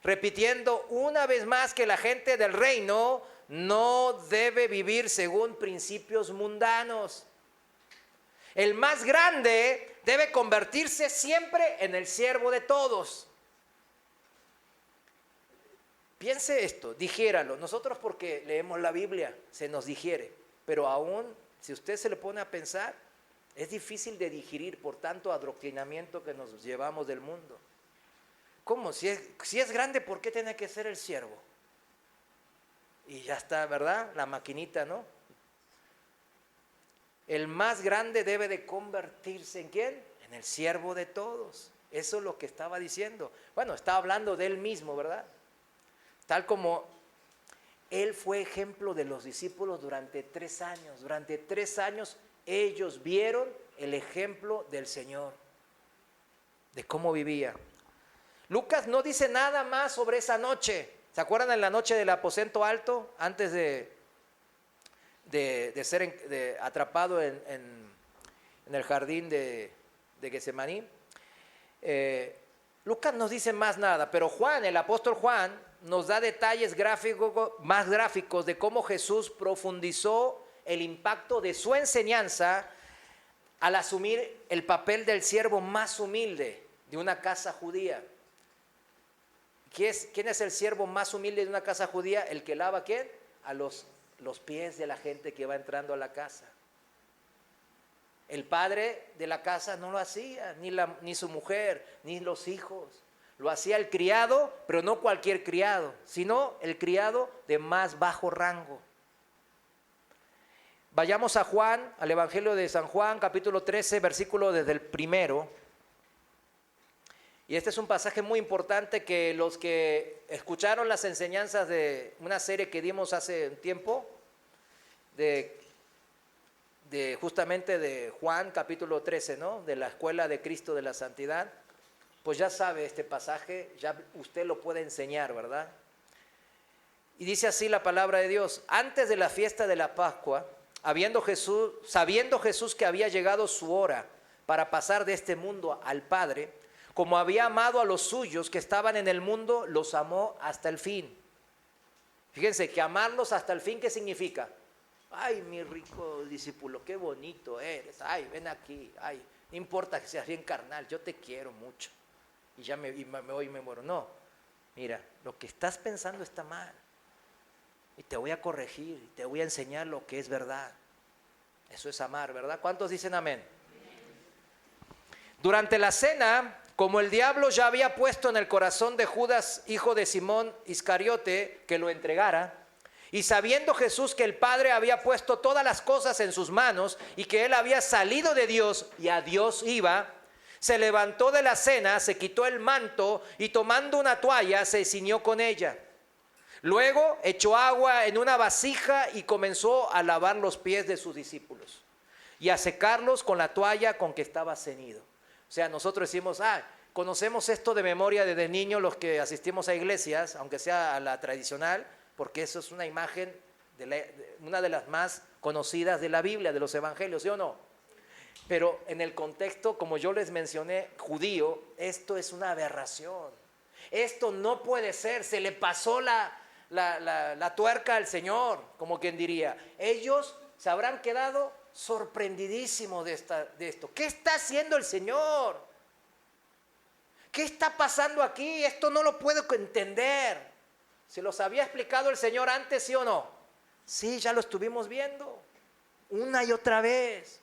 repitiendo una vez más que la gente del reino no debe vivir según principios mundanos. El más grande debe convertirse siempre en el siervo de todos. Piense esto, dijéralo. Nosotros, porque leemos la Biblia, se nos digiere, pero aún si usted se le pone a pensar, es difícil de digerir por tanto adoctrinamiento que nos llevamos del mundo. ¿Cómo? Si es grande, ¿por qué tiene que ser el siervo? Y ya está, ¿verdad? La maquinita, ¿no? el más grande debe de convertirse ¿en quién? En el siervo de todos. Eso es lo que estaba diciendo. Bueno, estaba hablando de él mismo, ¿verdad? Tal como él fue ejemplo de los discípulos durante 3 años. Durante 3 años ellos vieron el ejemplo del Señor, de cómo vivía. Lucas no dice nada más sobre esa noche. ¿Se acuerdan de la noche del aposento alto? Antes de ser atrapado en el jardín de Getsemaní. Lucas no dice más nada, pero Juan, el apóstol Juan, nos da detalles más gráficos de cómo Jesús profundizó el impacto de su enseñanza al asumir el papel del siervo más humilde de una casa judía. ¿Quién es el siervo más humilde de una casa judía? El que lava ¿quién? A los pies de la gente que va entrando a la casa. El padre de la casa no lo hacía, ni su mujer, ni los hijos. Lo hacía el criado, pero no cualquier criado, sino el criado de más bajo rango. Vayamos a Juan, al Evangelio de San Juan, capítulo 13, versículo desde el 1. Y este es un pasaje muy importante que los que escucharon las enseñanzas de una serie que dimos hace un tiempo, justamente de Juan capítulo 13, ¿no? De la escuela de Cristo de la santidad, pues ya sabe este pasaje, ya usted lo puede enseñar, ¿verdad? Y dice así la palabra de Dios: antes de la fiesta de la Pascua, sabiendo Jesús que había llegado su hora para pasar de este mundo al Padre, como había amado a los suyos que estaban en el mundo, los amó hasta el fin. Fíjense que amarlos hasta el fin, ¿qué significa? Ay, mi rico discípulo, qué bonito eres. Ay, ven aquí. Ay, no importa que seas bien carnal, yo te quiero mucho. Y ya me voy y me muero. No, mira, lo que estás pensando está mal. Y te voy a corregir, y te voy a enseñar lo que es verdad. Eso es amar, ¿verdad? ¿Cuántos dicen amén? Durante la cena, como el diablo ya había puesto en el corazón de Judas, hijo de Simón Iscariote, que lo entregara, y sabiendo Jesús que el Padre había puesto todas las cosas en sus manos y que él había salido de Dios y a Dios iba, se levantó de la cena, se quitó el manto y tomando una toalla se ciñó con ella. Luego echó agua en una vasija y comenzó a lavar los pies de sus discípulos y a secarlos con la toalla con que estaba ceñido. O sea, nosotros decimos, conocemos esto de memoria desde niños los que asistimos a iglesias, aunque sea a la tradicional, porque eso es una imagen, una de las más conocidas de la Biblia, de los evangelios, ¿sí o no? Pero en el contexto, como yo les mencioné, judío, esto es una aberración. Esto no puede ser, se le pasó la tuerca al Señor, como quien diría. Ellos se habrán quedado sorprendidísimos de esto. ¿Qué está haciendo el Señor? ¿Qué está pasando aquí? Esto no lo puedo entender. ¿Se los había explicado el Señor antes, sí o no? Sí, ya lo estuvimos viendo una y otra vez.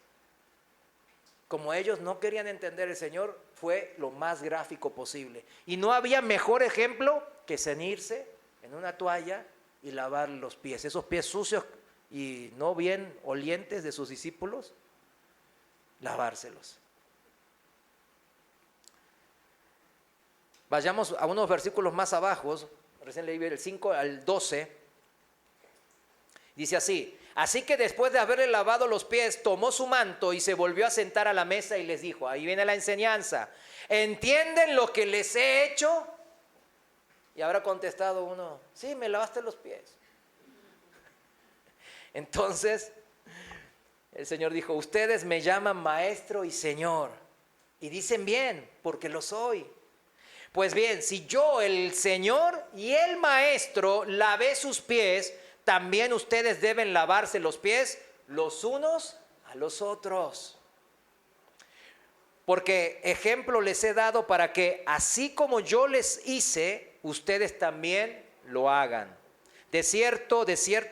Como ellos no querían entender, el Señor fue lo más gráfico posible. Y no había mejor ejemplo que ceñirse en una toalla y lavar los pies. Esos pies sucios y no bien olientes de sus discípulos, lavárselos. Vayamos a unos versículos más abajo. Recién leí del 5 al 12, dice así: así que después de haberle lavado los pies, tomó su manto y se volvió a sentar a la mesa y les dijo, ahí viene la enseñanza, ¿entienden lo que les he hecho? Y habrá contestado uno, sí, me lavaste los pies. Entonces, el Señor dijo, ustedes me llaman maestro y Señor, y dicen bien, porque lo soy. Pues bien, si yo, el Señor y el Maestro, lavé sus pies, también ustedes deben lavarse los pies los unos a los otros. Porque ejemplo les he dado para que, así como yo les hice, ustedes también lo hagan. De cierto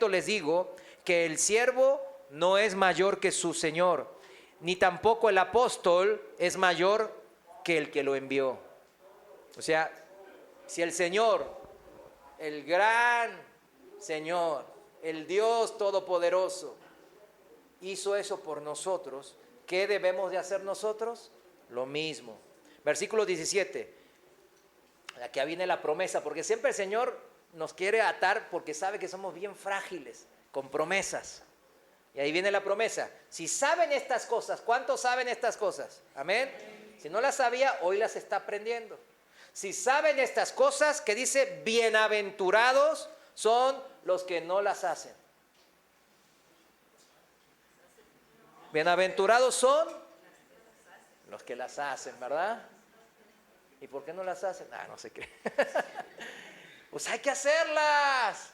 les digo, que el siervo no es mayor que su Señor, ni tampoco el apóstol es mayor que el que lo envió. O sea, si el Señor, el gran Señor, el Dios Todopoderoso, hizo eso por nosotros, ¿qué debemos de hacer nosotros? Lo mismo. Versículo 17. Aquí viene la promesa, porque siempre el Señor nos quiere atar porque sabe que somos bien frágiles, con promesas. Y ahí viene la promesa. Si saben estas cosas, ¿cuántos saben estas cosas? Amén. Si no las sabía, hoy las está aprendiendo. Si saben estas cosas, que dice, bienaventurados son los que no las hacen. Bienaventurados son los que las hacen, ¿verdad? ¿Y por qué no las hacen? No sé qué. Pues hay que hacerlas.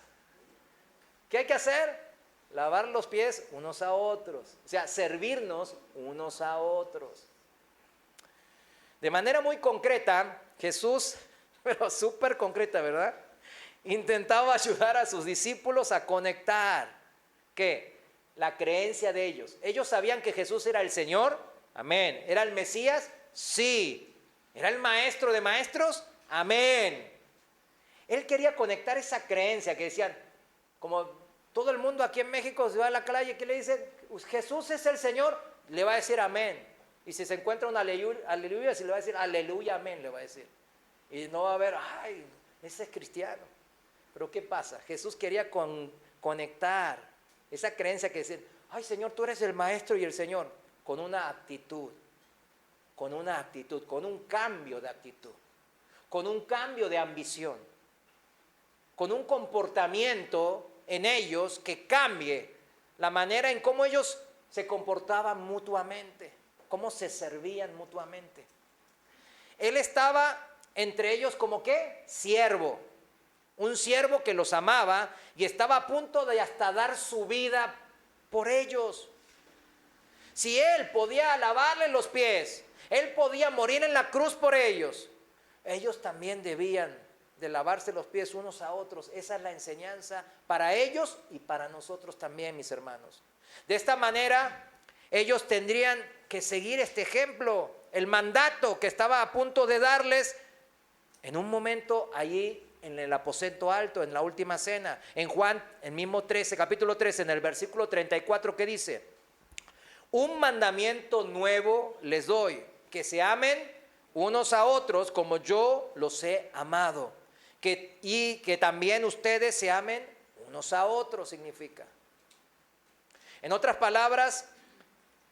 ¿Qué hay que hacer? Lavar los pies unos a otros. O sea, servirnos unos a otros. De manera muy concreta, Jesús, pero súper concreta, ¿verdad? Intentaba ayudar a sus discípulos a conectar. ¿Qué? La creencia de ellos. Ellos sabían que Jesús era el Señor. Amén. ¿Era el Mesías? Sí. ¿Era el maestro de maestros? Amén. Él quería conectar esa creencia que decían, como todo el mundo aquí en México se va a la calle, ¿qué le dice? Jesús es el Señor, le va a decir amén. Y si se encuentra un aleluya, si le va a decir aleluya, amén, le va a decir. Y no va a haber, ay, ese es cristiano. Pero ¿qué pasa? Jesús quería conectar esa creencia que decía, ay Señor, tú eres el maestro y el Señor, con una actitud, con un cambio de actitud, con un cambio de ambición, con un comportamiento en ellos que cambie la manera en cómo ellos se comportaban mutuamente, cómo se servían mutuamente. Él estaba entre ellos como ¿qué? Siervo, un siervo que los amaba y estaba a punto de hasta dar su vida por ellos. Si él podía lavarles los pies, él podía morir en la cruz por ellos, ellos también debían de lavarse los pies unos a otros. Esa es la enseñanza para ellos y para nosotros también, mis hermanos. De esta manera, ellos tendrían que seguir este ejemplo, el mandato que estaba a punto de darles en un momento allí en el aposento alto, en la última cena. En Juan, el mismo 13, capítulo 13, en el versículo 34, ¿qué dice? Un mandamiento nuevo les doy, que se amen unos a otros como yo los he amado. Y que también ustedes se amen unos a otros, significa. En otras palabras,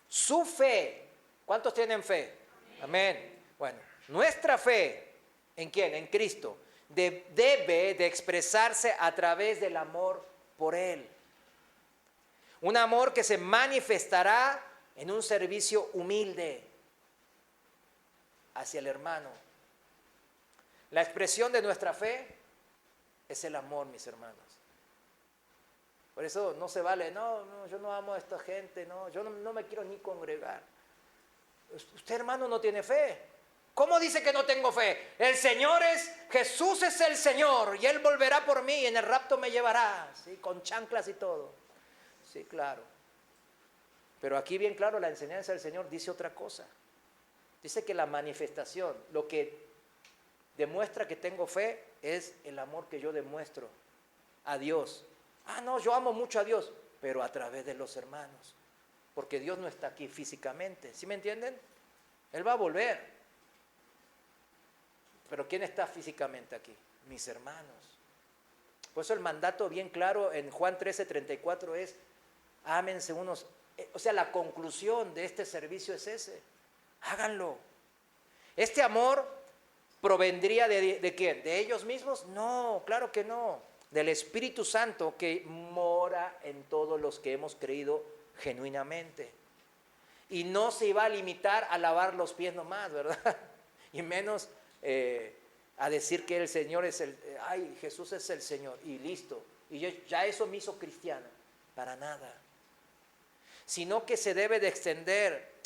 su fe. ¿Cuántos tienen fe? Amén. Bueno, nuestra fe, ¿en quién? En Cristo. Debe de expresarse a través del amor por Él. Un amor que se manifestará en un servicio humilde hacia el hermano. La expresión de nuestra fe es el amor, mis hermanos. Por eso no se vale, no, yo no amo a esta gente, no, yo no me quiero ni congregar. Usted, hermano, no tiene fe. ¿Cómo dice que no tengo fe? Jesús es el Señor y Él volverá por mí y en el rapto me llevará, ¿sí? Con chanclas y todo. Sí, claro. Pero aquí bien claro la enseñanza del Señor dice otra cosa. Dice que la manifestación, lo que demuestra que tengo fe es el amor que yo demuestro a Dios. No, yo amo mucho a Dios, pero a través de los hermanos. Porque Dios no está aquí físicamente, ¿sí me entienden? Él va a volver. Pero ¿quién está físicamente aquí? Mis hermanos. Por eso el mandato bien claro en Juan 13:34 es, ámense unos. O sea, la conclusión de este servicio es ese. Háganlo. Este amor provendría de ¿quién? ¿De ellos mismos? No, claro que no. Del Espíritu Santo que mora en todos los que hemos creído genuinamente. Y no se iba a limitar a lavar los pies nomás, ¿verdad? Y menos a decir que el Señor es Jesús es el Señor y listo. Y ya eso me hizo cristiano. Para nada. Sino que se debe de extender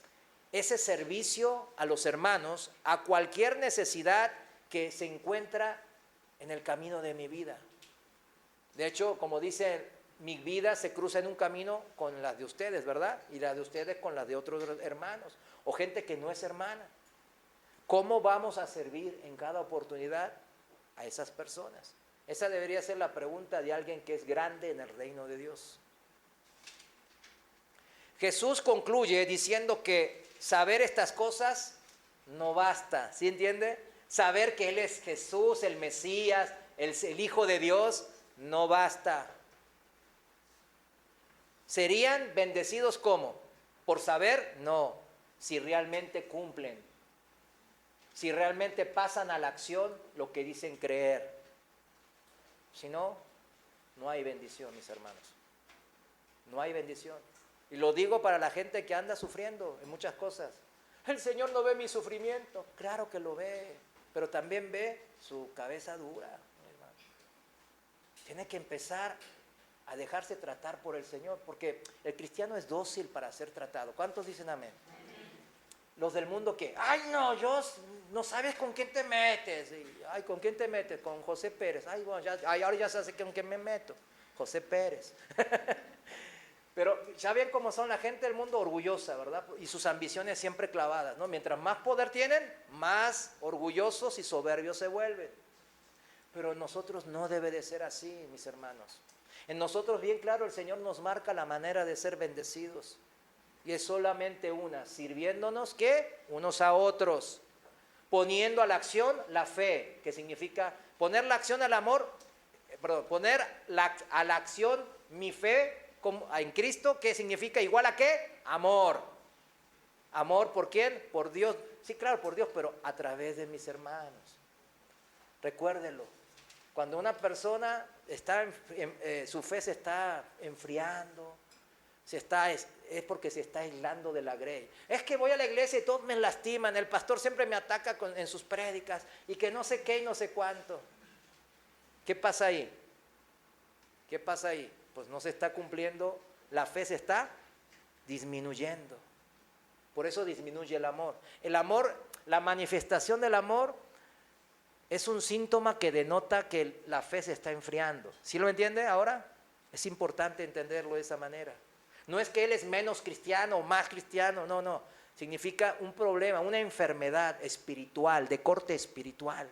ese servicio a los hermanos a cualquier necesidad que se encuentra en el camino de mi vida. De hecho, como dice, mi vida se cruza en un camino con la de ustedes, ¿verdad? Y la de ustedes con la de otros hermanos o gente que no es hermana. ¿Cómo vamos a servir en cada oportunidad a esas personas? Esa debería ser la pregunta de alguien que es grande en el reino de Dios. Jesús concluye diciendo que saber estas cosas no basta, ¿sí entiende? Saber que Él es Jesús, el Mesías, el Hijo de Dios, no basta. ¿Serían bendecidos cómo? ¿Por saber? No, si realmente cumplen, si realmente pasan a la acción lo que dicen creer. Si no, no hay bendición, mis hermanos. No hay bendición. Y lo digo para la gente que anda sufriendo en muchas cosas. El Señor no ve mi sufrimiento. Claro que lo ve, pero también ve su cabeza dura, mi hermano. Tiene que empezar a dejarse tratar por el Señor, porque el cristiano es dócil para ser tratado. ¿Cuántos dicen amén? Los del mundo que, ay no, yo no sabes con quién te metes. Y, ay, ¿con quién te metes? Con José Pérez. Ay, bueno, ahora ya sabes con quién me meto. José Pérez. Pero ya ven cómo son la gente del mundo orgullosa, ¿verdad? Y sus ambiciones siempre clavadas, ¿no? Mientras más poder tienen, más orgullosos y soberbios se vuelven. Pero en nosotros no debe de ser así, mis hermanos. En nosotros, bien claro, el Señor nos marca la manera de ser bendecidos. Y es solamente una, sirviéndonos, ¿qué? Unos a otros. Poniendo a la acción la fe, que significa poner la acción al amor, poner a la acción mi fe en Cristo, que significa igual a ¿qué? Amor. ¿Amor por quién? Por Dios. Sí, claro, por Dios, pero a través de mis hermanos. Recuérdelo. Cuando una persona su fe se está enfriando, es porque se está aislando de la grey. Es que voy a la iglesia y todos me lastiman, el pastor siempre me ataca en sus prédicas y que no sé qué y no sé cuánto. ¿Qué pasa ahí? ¿Qué pasa ahí? Pues no se está cumpliendo, la fe se está disminuyendo. Por eso disminuye el amor. El amor, la manifestación del amor es un síntoma que denota que la fe se está enfriando. ¿Sí lo entiende ahora? Es importante entenderlo de esa manera. No es que él es menos cristiano o más cristiano, no. Significa un problema, una enfermedad espiritual, de corte espiritual,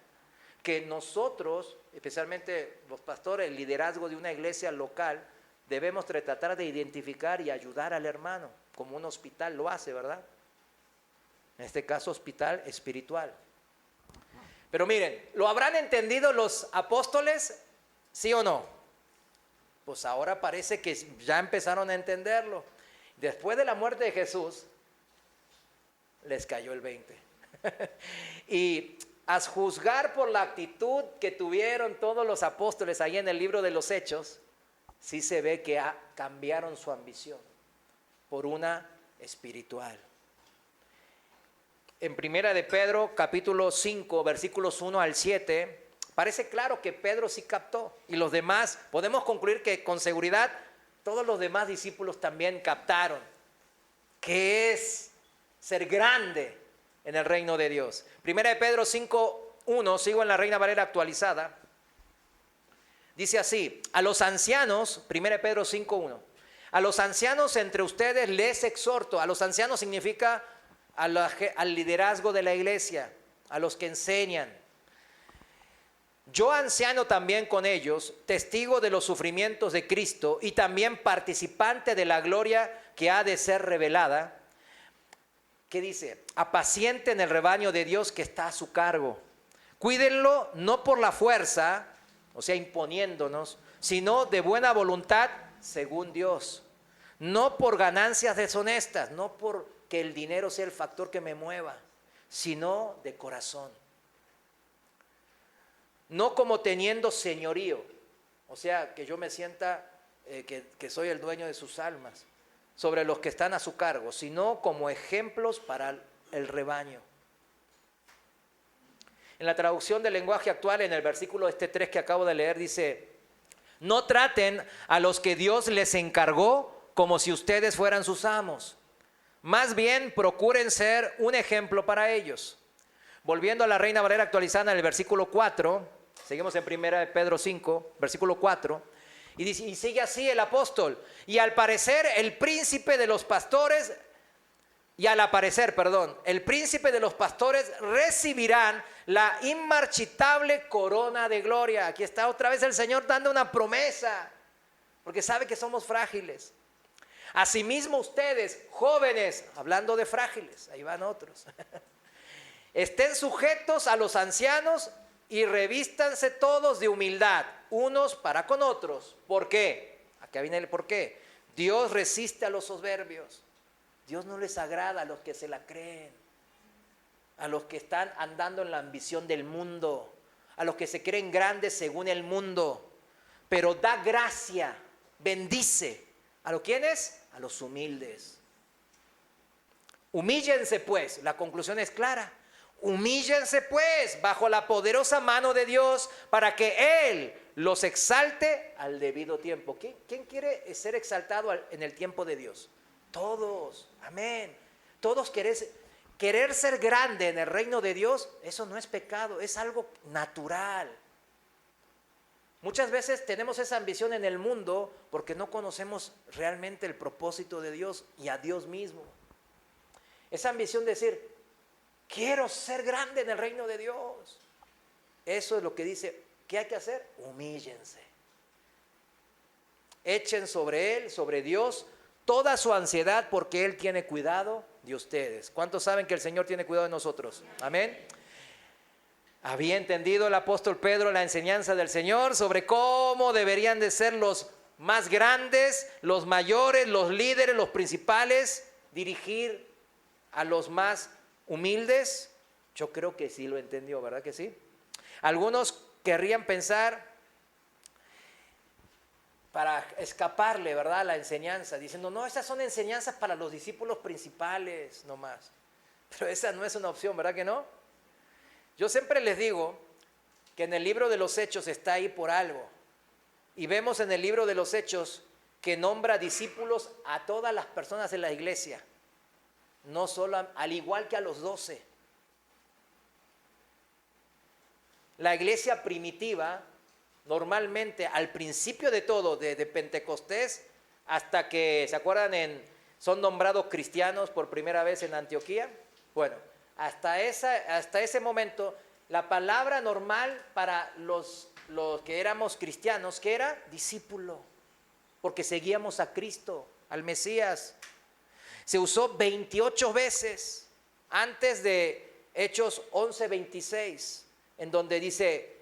que nosotros, especialmente los pastores, el liderazgo de una iglesia local, debemos tratar de identificar y ayudar al hermano, como un hospital lo hace, ¿verdad? En este caso, hospital espiritual. Pero miren, ¿lo habrán entendido los apóstoles? ¿Sí o no? Pues ahora parece que ya empezaron a entenderlo. Después de la muerte de Jesús, les cayó el 20. Y a juzgar por la actitud que tuvieron todos los apóstoles ahí en el libro de los Hechos, sí se ve que cambiaron su ambición por una espiritual. En Primera de Pedro, capítulo 5, versículos 1 al 7, parece claro que Pedro sí captó. Y los demás, podemos concluir que con seguridad todos los demás discípulos también captaron que es ser grande en el reino de Dios. Primera de Pedro 5, 1, sigo en la Reina Valera actualizada. Dice así, a los ancianos, Primera de Pedro 5, 1, a los ancianos entre ustedes les exhorto. A los ancianos significa al liderazgo de la iglesia, a los que enseñan. Yo, anciano también con ellos, testigo de los sufrimientos de Cristo y también participante de la gloria que ha de ser revelada. ¿Qué dice? Apacienten el rebaño de Dios que está a su cargo. Cuídenlo no por la fuerza, o sea, imponiéndonos, sino de buena voluntad según Dios. No por ganancias deshonestas, no por que el dinero sea el factor que me mueva, sino de corazón. No como teniendo señorío, o sea, que yo me sienta que soy el dueño de sus almas, sobre los que están a su cargo, sino como ejemplos para el rebaño. En la traducción del lenguaje actual, en el versículo 3 que acabo de leer, dice, no traten a los que Dios les encargó como si ustedes fueran sus amos. Más bien procuren ser un ejemplo para ellos. Volviendo a la Reina Valera actualizada en el versículo 4, seguimos en 1 Pedro 5, versículo 4, y dice, y sigue así el apóstol, y al parecer el príncipe de los pastores, el príncipe de los pastores recibirán la inmarchitable corona de gloria. Aquí está otra vez el Señor dando una promesa, porque sabe que somos frágiles. Asimismo ustedes, jóvenes, hablando de frágiles, ahí van otros, estén sujetos a los ancianos y revístanse todos de humildad, unos para con otros. ¿Por qué? Acá viene el por qué. Dios resiste a los soberbios. Dios no les agrada a los que se la creen, a los que están andando en la ambición del mundo, a los que se creen grandes según el mundo, pero da gracia, bendice. ¿A los quiénes? A los humildes. Humíllense pues, la conclusión es clara. Humíllense pues bajo la poderosa mano de Dios para que Él los exalte al debido tiempo. ¿Quién quiere ser exaltado en el tiempo de Dios? Todos, amén. Todos querer ser grande en el reino de Dios, eso no es pecado, es algo natural. Muchas veces tenemos esa ambición en el mundo porque no conocemos realmente el propósito de Dios y a Dios mismo. Esa ambición de decir, quiero ser grande en el reino de Dios. Eso es lo que dice, ¿qué hay que hacer? Humíllense. Echen sobre Él, sobre Dios, toda su ansiedad porque Él tiene cuidado de ustedes. ¿Cuántos saben que el Señor tiene cuidado de nosotros? Amén. Había entendido el apóstol Pedro la enseñanza del Señor sobre cómo deberían de ser los más grandes, los mayores, los líderes, los principales, dirigir a los más humildes. Yo creo que sí lo entendió, ¿verdad que sí? Algunos querrían pensar para escaparle, ¿verdad?, a la enseñanza, diciendo, no, esas son enseñanzas para los discípulos principales nomás. Pero esa no es una opción, ¿verdad que no? Yo siempre les digo que en el libro de los Hechos está ahí por algo. Y vemos en el libro de los Hechos que nombra discípulos a todas las personas de la iglesia, no solo, al igual que a los 12. La iglesia primitiva, normalmente al principio de todo, de Pentecostés, hasta que, ¿se acuerdan? Son nombrados cristianos por primera vez en Antioquía. Bueno, hasta ese momento, la palabra normal para los que éramos cristianos, ¿qué era? Discípulo, porque seguíamos a Cristo, al Mesías. Se usó 28 veces antes de Hechos 11:26, en donde dice,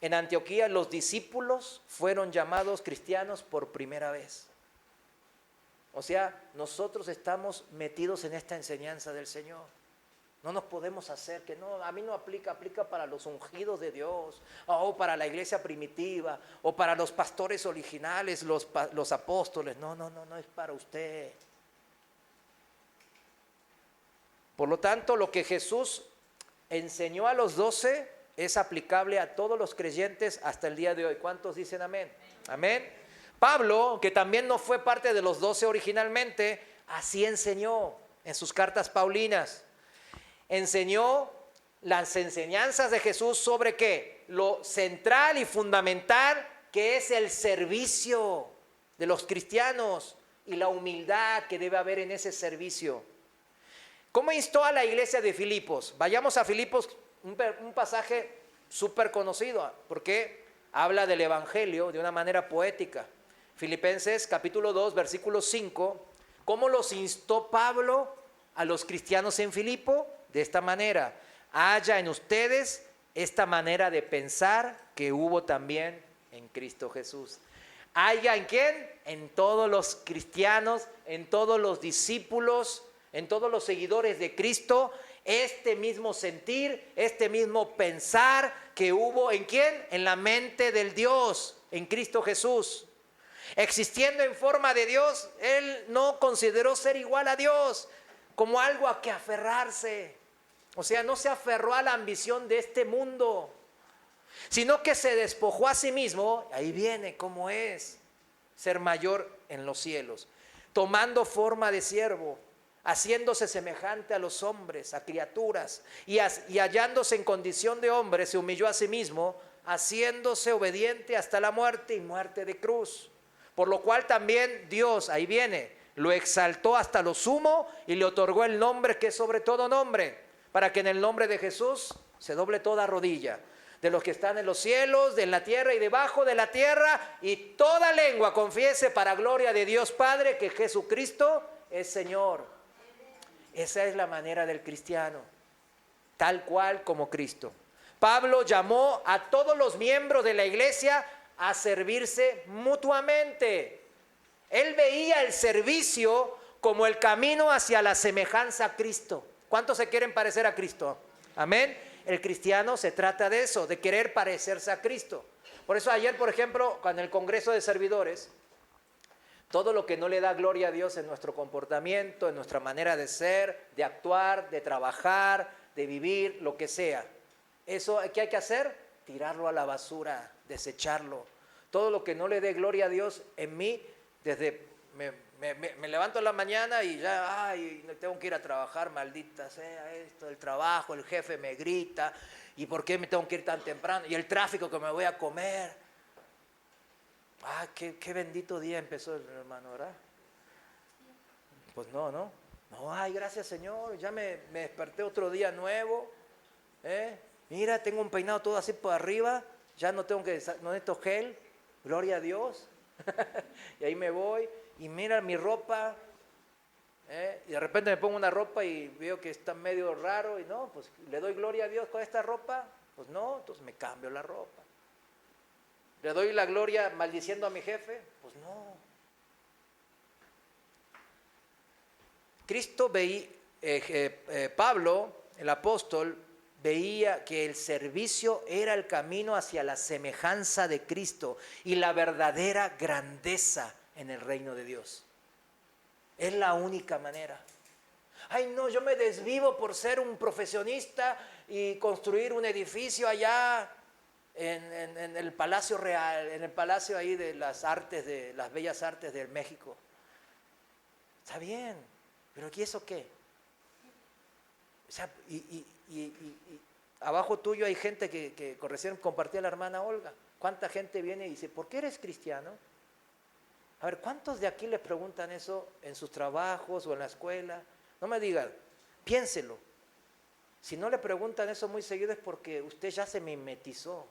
en Antioquía los discípulos fueron llamados cristianos por primera vez. O sea, nosotros estamos metidos en esta enseñanza del Señor. No nos podemos hacer que no, a mí no aplica para los ungidos de Dios, o para la iglesia primitiva, o para los pastores originales, los apóstoles. No es para usted. Por lo tanto, lo que Jesús enseñó a los 12 es aplicable a todos los creyentes hasta el día de hoy. ¿Cuántos dicen amén? Amén. Pablo, que también no fue parte de los 12 originalmente, así enseñó en sus cartas paulinas. Enseñó las enseñanzas de Jesús sobre ¿qué? Lo central y fundamental que es el servicio de los cristianos y la humildad que debe haber en ese servicio. ¿Cómo instó a la iglesia de Filipos? Vayamos a Filipos, un pasaje súper conocido, porque habla del evangelio de una manera poética. Filipenses capítulo 2, versículo 5. ¿Cómo los instó Pablo a los cristianos en Filipo? De esta manera: haya en ustedes esta manera de pensar que hubo también en Cristo Jesús. ¿Haya en quién? En todos los cristianos, en todos los discípulos, en todos los seguidores de Cristo, este mismo sentir, este mismo pensar que hubo ¿en quién? En la mente del Dios, en Cristo Jesús. Existiendo en forma de Dios, Él no consideró ser igual a Dios como algo a que aferrarse. O sea, no se aferró a la ambición de este mundo, sino que se despojó a sí mismo. Ahí viene cómo es ser mayor en los cielos, tomando forma de siervo, haciéndose semejante a los hombres, a criaturas, y hallándose en condición de hombre, se humilló a sí mismo, haciéndose obediente hasta la muerte y muerte de cruz. Por lo cual también Dios, ahí viene, lo exaltó hasta lo sumo y le otorgó el nombre que es sobre todo nombre, para que en el nombre de Jesús se doble toda rodilla, de los que están en los cielos, de la tierra y debajo de la tierra, y toda lengua confiese para gloria de Dios Padre que Jesucristo es Señor. Esa es la manera del cristiano, tal cual como Cristo. Pablo llamó a todos los miembros de la iglesia a servirse mutuamente. Él veía el servicio como el camino hacia la semejanza a Cristo. ¿Cuántos se quieren parecer a Cristo? Amén. El cristiano se trata de eso, de querer parecerse a Cristo. Por eso ayer, por ejemplo, en el Congreso de Servidores, todo lo que no le da gloria a Dios en nuestro comportamiento, en nuestra manera de ser, de actuar, de trabajar, de vivir, lo que sea. Eso, ¿qué hay que hacer? Tirarlo a la basura, desecharlo. Todo lo que no le dé gloria a Dios en mí, desde me levanto en la mañana y ya, ay, tengo que ir a trabajar, maldita sea esto, el trabajo, el jefe me grita, ¿y por qué me tengo que ir tan temprano? Y el tráfico que me voy a comer. Qué bendito día empezó el hermano, ¿verdad? Pues no, ay, gracias Señor, ya me desperté otro día nuevo, mira, tengo un peinado todo así por arriba, ya no necesito gel, gloria a Dios. Y ahí me voy y mira mi ropa, y de repente me pongo una ropa y veo que está medio raro y no, pues le doy gloria a Dios con esta ropa, pues no, entonces me cambio la ropa. ¿Le doy la gloria maldiciendo a mi jefe? Pues no. Pablo, el apóstol, veía que el servicio era el camino hacia la semejanza de Cristo y la verdadera grandeza en el reino de Dios. Es la única manera. Ay, no, yo me desvivo por ser un profesionista y construir un edificio allá en el Palacio Real, en el Palacio ahí de las Artes, de las Bellas Artes de México. Está bien, pero ¿y eso qué? O sea, y abajo tuyo hay gente que recién compartía la hermana Olga. ¿Cuánta gente viene y dice, ¿por qué eres cristiano? A ver, ¿cuántos de aquí les preguntan eso en sus trabajos o en la escuela? No me digan, piénselo. Si no le preguntan eso muy seguido es porque usted ya se mimetizó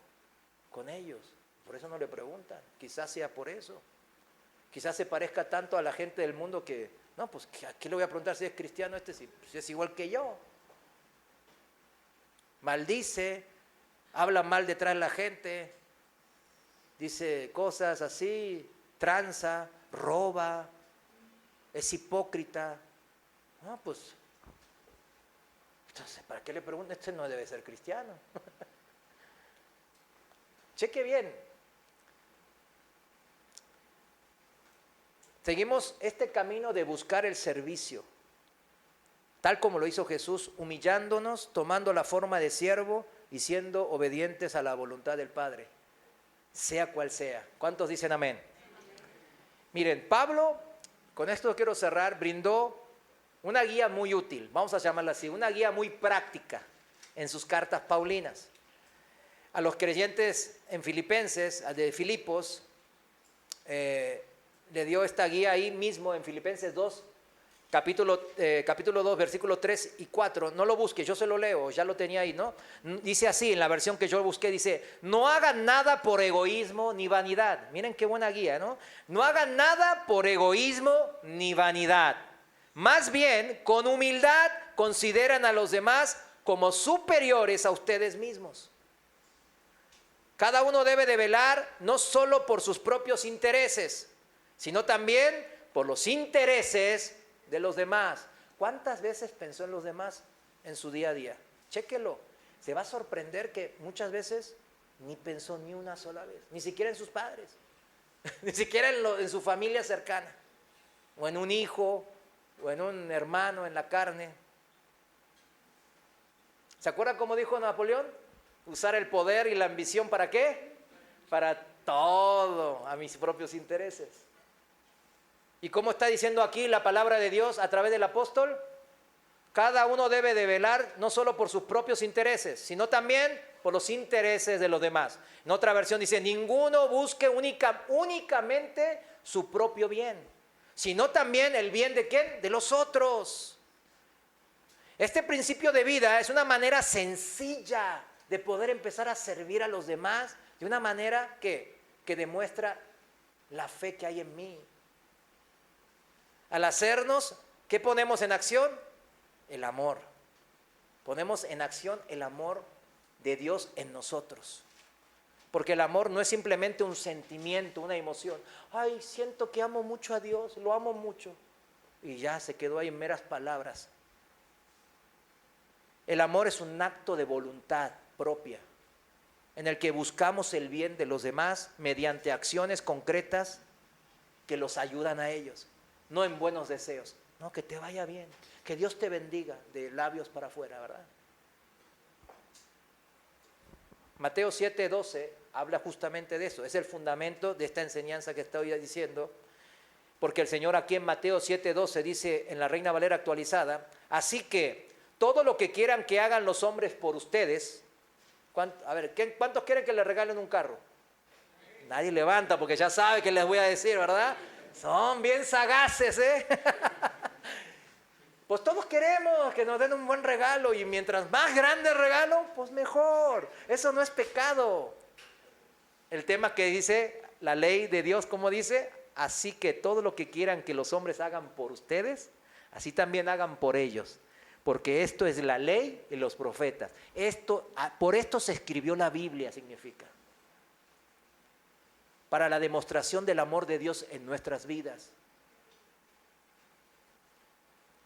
con ellos. Por eso no le preguntan. Quizás sea por eso. Quizás se parezca tanto a la gente del mundo que, no, pues ¿a qué le voy a preguntar si es cristiano si es igual que yo? Maldice, habla mal detrás de la gente, dice cosas así, tranza, roba, es hipócrita. No, pues, entonces, ¿para qué le preguntan? Este no debe ser cristiano. Cheque bien. Seguimos este camino de buscar el servicio, tal como lo hizo Jesús, humillándonos, tomando la forma de siervo y siendo obedientes a la voluntad del Padre, sea cual sea. ¿Cuántos dicen amén? Miren, Pablo, con esto quiero cerrar, brindó una guía muy útil, vamos a llamarla así, una guía muy práctica en sus cartas paulinas. A los creyentes en Filipenses, de Filipos, le dio esta guía ahí mismo en Filipenses 2, capítulo 2, versículos 3 y 4. No lo busque, yo se lo leo, ya lo tenía ahí, ¿no? Dice así, en la versión que yo busqué, dice, no hagan nada por egoísmo ni vanidad. Miren qué buena guía, ¿no? No hagan nada por egoísmo ni vanidad. Más bien, con humildad, consideran a los demás como superiores a ustedes mismos. Cada uno debe de velar no solo por sus propios intereses, sino también por los intereses de los demás. ¿Cuántas veces pensó en los demás en su día a día? Chéquelo. Se va a sorprender que muchas veces ni pensó ni una sola vez, ni siquiera en sus padres, ni siquiera en su familia cercana, o en un hijo, o en un hermano en la carne. ¿Se acuerdan cómo dijo Napoleón? Usar el poder y la ambición, ¿para qué? Para todo, a mis propios intereses. ¿Y cómo está diciendo aquí la palabra de Dios a través del apóstol? Cada uno debe de velar no solo por sus propios intereses, sino también por los intereses de los demás. En otra versión dice, ninguno busque únicamente su propio bien, sino también el bien ¿de quién? De los otros. Este principio de vida es una manera sencilla de poder empezar a servir a los demás de una manera que demuestra la fe que hay en mí. Al hacernos, ¿qué ponemos en acción? El amor. Ponemos en acción el amor de Dios en nosotros. Porque el amor no es simplemente un sentimiento, una emoción. Ay, siento que amo mucho a Dios, lo amo mucho. Y ya se quedó ahí en meras palabras. El amor es un acto de voluntad propia, en el que buscamos el bien de los demás mediante acciones concretas que los ayudan a ellos, no en buenos deseos. No, que te vaya bien, que Dios te bendiga, de labios para afuera, ¿verdad? Mateo 7:12 habla justamente de eso, es el fundamento de esta enseñanza que estoy diciendo, porque el Señor aquí en Mateo 7:12 dice en la Reina Valera actualizada, así que todo lo que quieran que hagan los hombres por ustedes, ¿cuántos quieren que les regalen un carro? Nadie levanta porque ya sabe que les voy a decir, ¿verdad? Son bien sagaces, ¿eh? Pues todos queremos que nos den un buen regalo y mientras más grande el regalo, pues mejor. Eso no es pecado. El tema que dice la ley de Dios, ¿cómo dice? Así que todo lo que quieran que los hombres hagan por ustedes, así también hagan por ellos. Porque esto es la ley y los profetas. Por esto se escribió la Biblia, significa. Para la demostración del amor de Dios en nuestras vidas.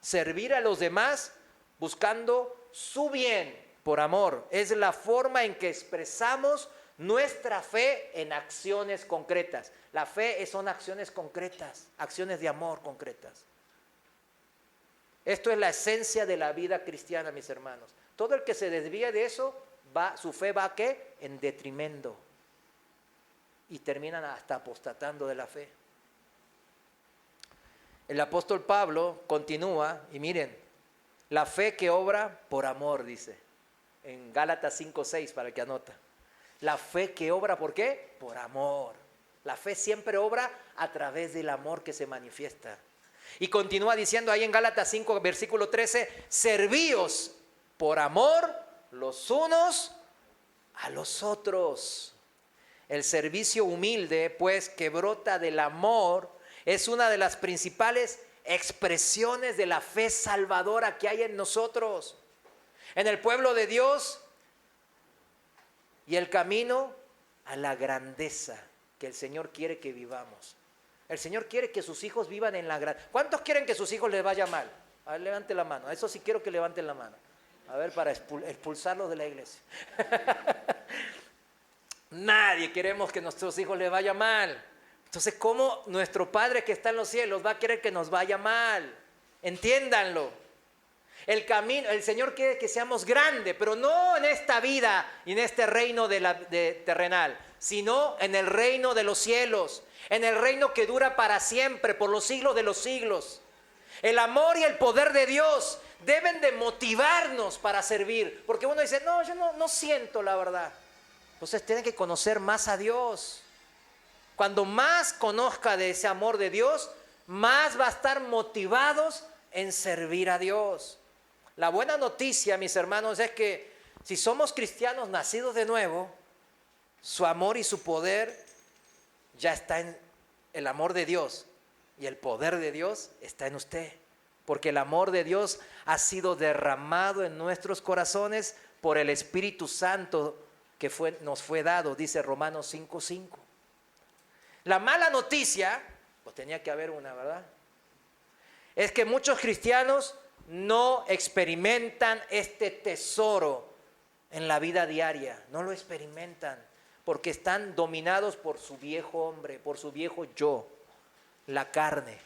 Servir a los demás buscando su bien por amor. Es la forma en que expresamos nuestra fe en acciones concretas. La fe son acciones concretas, acciones de amor concretas. Esto es la esencia de la vida cristiana, mis hermanos. Todo el que se desvía de eso, su fe va ¿a qué? En detrimento. Y terminan hasta apostatando de la fe. El apóstol Pablo continúa, y miren, la fe que obra por amor, dice, en Gálatas 5:6, para el que anota. La fe que obra, ¿por qué? Por amor. La fe siempre obra a través del amor que se manifiesta. Y continúa diciendo ahí en Gálatas 5, versículo 13, servíos por amor los unos a los otros. El servicio humilde, pues, que brota del amor, es una de las principales expresiones de la fe salvadora que hay en nosotros, en el pueblo de Dios, y el camino a la grandeza que el Señor quiere que vivamos. El Señor quiere que sus hijos vivan en la grandeza. ¿Cuántos quieren que sus hijos les vaya mal? A ver, levante la mano. A eso sí quiero que levanten la mano. A ver, para expulsarlos de la iglesia. Nadie queremos que nuestros hijos les vaya mal. Entonces, ¿cómo nuestro Padre que está en los cielos va a querer que nos vaya mal? Entiéndanlo. El Señor quiere que seamos grandes, pero no en esta vida y en este reino terrenal, sino en el reino de los cielos, en el reino que dura para siempre, por los siglos de los siglos. El amor y el poder de Dios deben de motivarnos para servir, porque uno dice, no, yo no siento la verdad. Entonces tienen que conocer más a Dios. Cuando más conozca de ese amor de Dios, más va a estar motivados en servir a Dios. La buena noticia, mis hermanos, es que si somos cristianos nacidos de nuevo, su amor y su poder ya está en el amor de Dios, y el poder de Dios está en usted, porque el amor de Dios ha sido derramado en nuestros corazones por el Espíritu Santo que nos fue dado, dice Romanos 5:5. La mala noticia, pues tenía que haber una, ¿verdad? Es que muchos cristianos no experimentan este tesoro en la vida diaria, no lo experimentan, porque están dominados por su viejo hombre, por su viejo yo, la carne.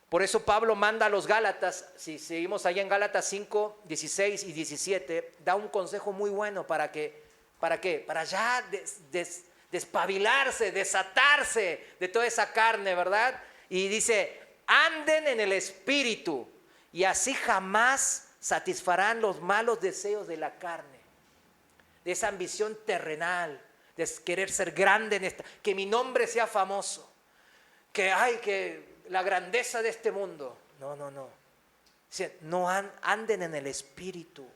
Por eso Pablo manda a los Gálatas, si seguimos allá en Gálatas 5, 16 y 17, da un consejo muy bueno ¿para qué? Para ya despabilarse, desatarse de toda esa carne, ¿verdad? Y dice, anden en el Espíritu y así jamás satisfarán los malos deseos de la carne, de esa ambición terrenal, de querer ser grande en esta, que mi nombre sea famoso, que la grandeza de este mundo. No. Dice, no anden en el Espíritu.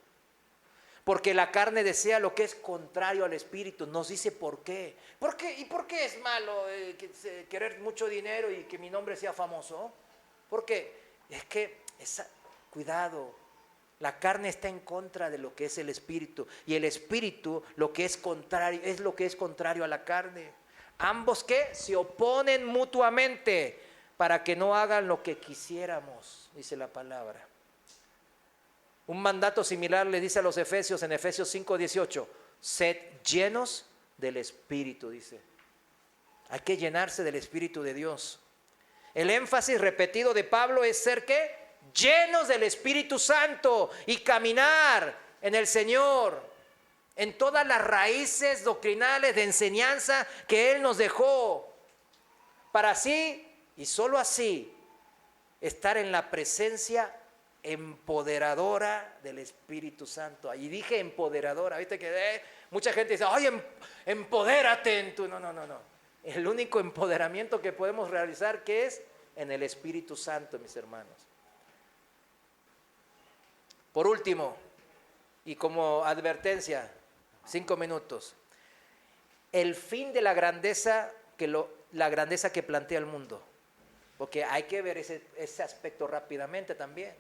Porque la carne desea lo que es contrario al espíritu. Nos dice por qué. ¿Por qué? ¿Y por qué es malo querer mucho dinero y que mi nombre sea famoso? Porque es que, cuidado, la carne está en contra de lo que es el espíritu. Y el espíritu lo que es contrario, es lo que es contrario a la carne. Ambos que se oponen mutuamente para que no hagan lo que quisiéramos, dice la palabra. Un mandato similar le dice a los Efesios en Efesios 5:18, sed llenos del Espíritu, dice. Hay que llenarse del Espíritu de Dios. El énfasis repetido de Pablo es ser ¿qué? Llenos del Espíritu Santo y caminar en el Señor, en todas las raíces doctrinales de enseñanza que Él nos dejó, para así y solo así estar en la presencia empoderadora del Espíritu Santo. Ahí dije empoderadora, viste que mucha gente dice, ay, empodérate en tu... No. El único empoderamiento que podemos realizar, ¿qué es? En el Espíritu Santo, mis hermanos. Por último, y como advertencia, 5 minutos, el fin de la grandeza que plantea el mundo, porque hay que ver ese aspecto rápidamente también.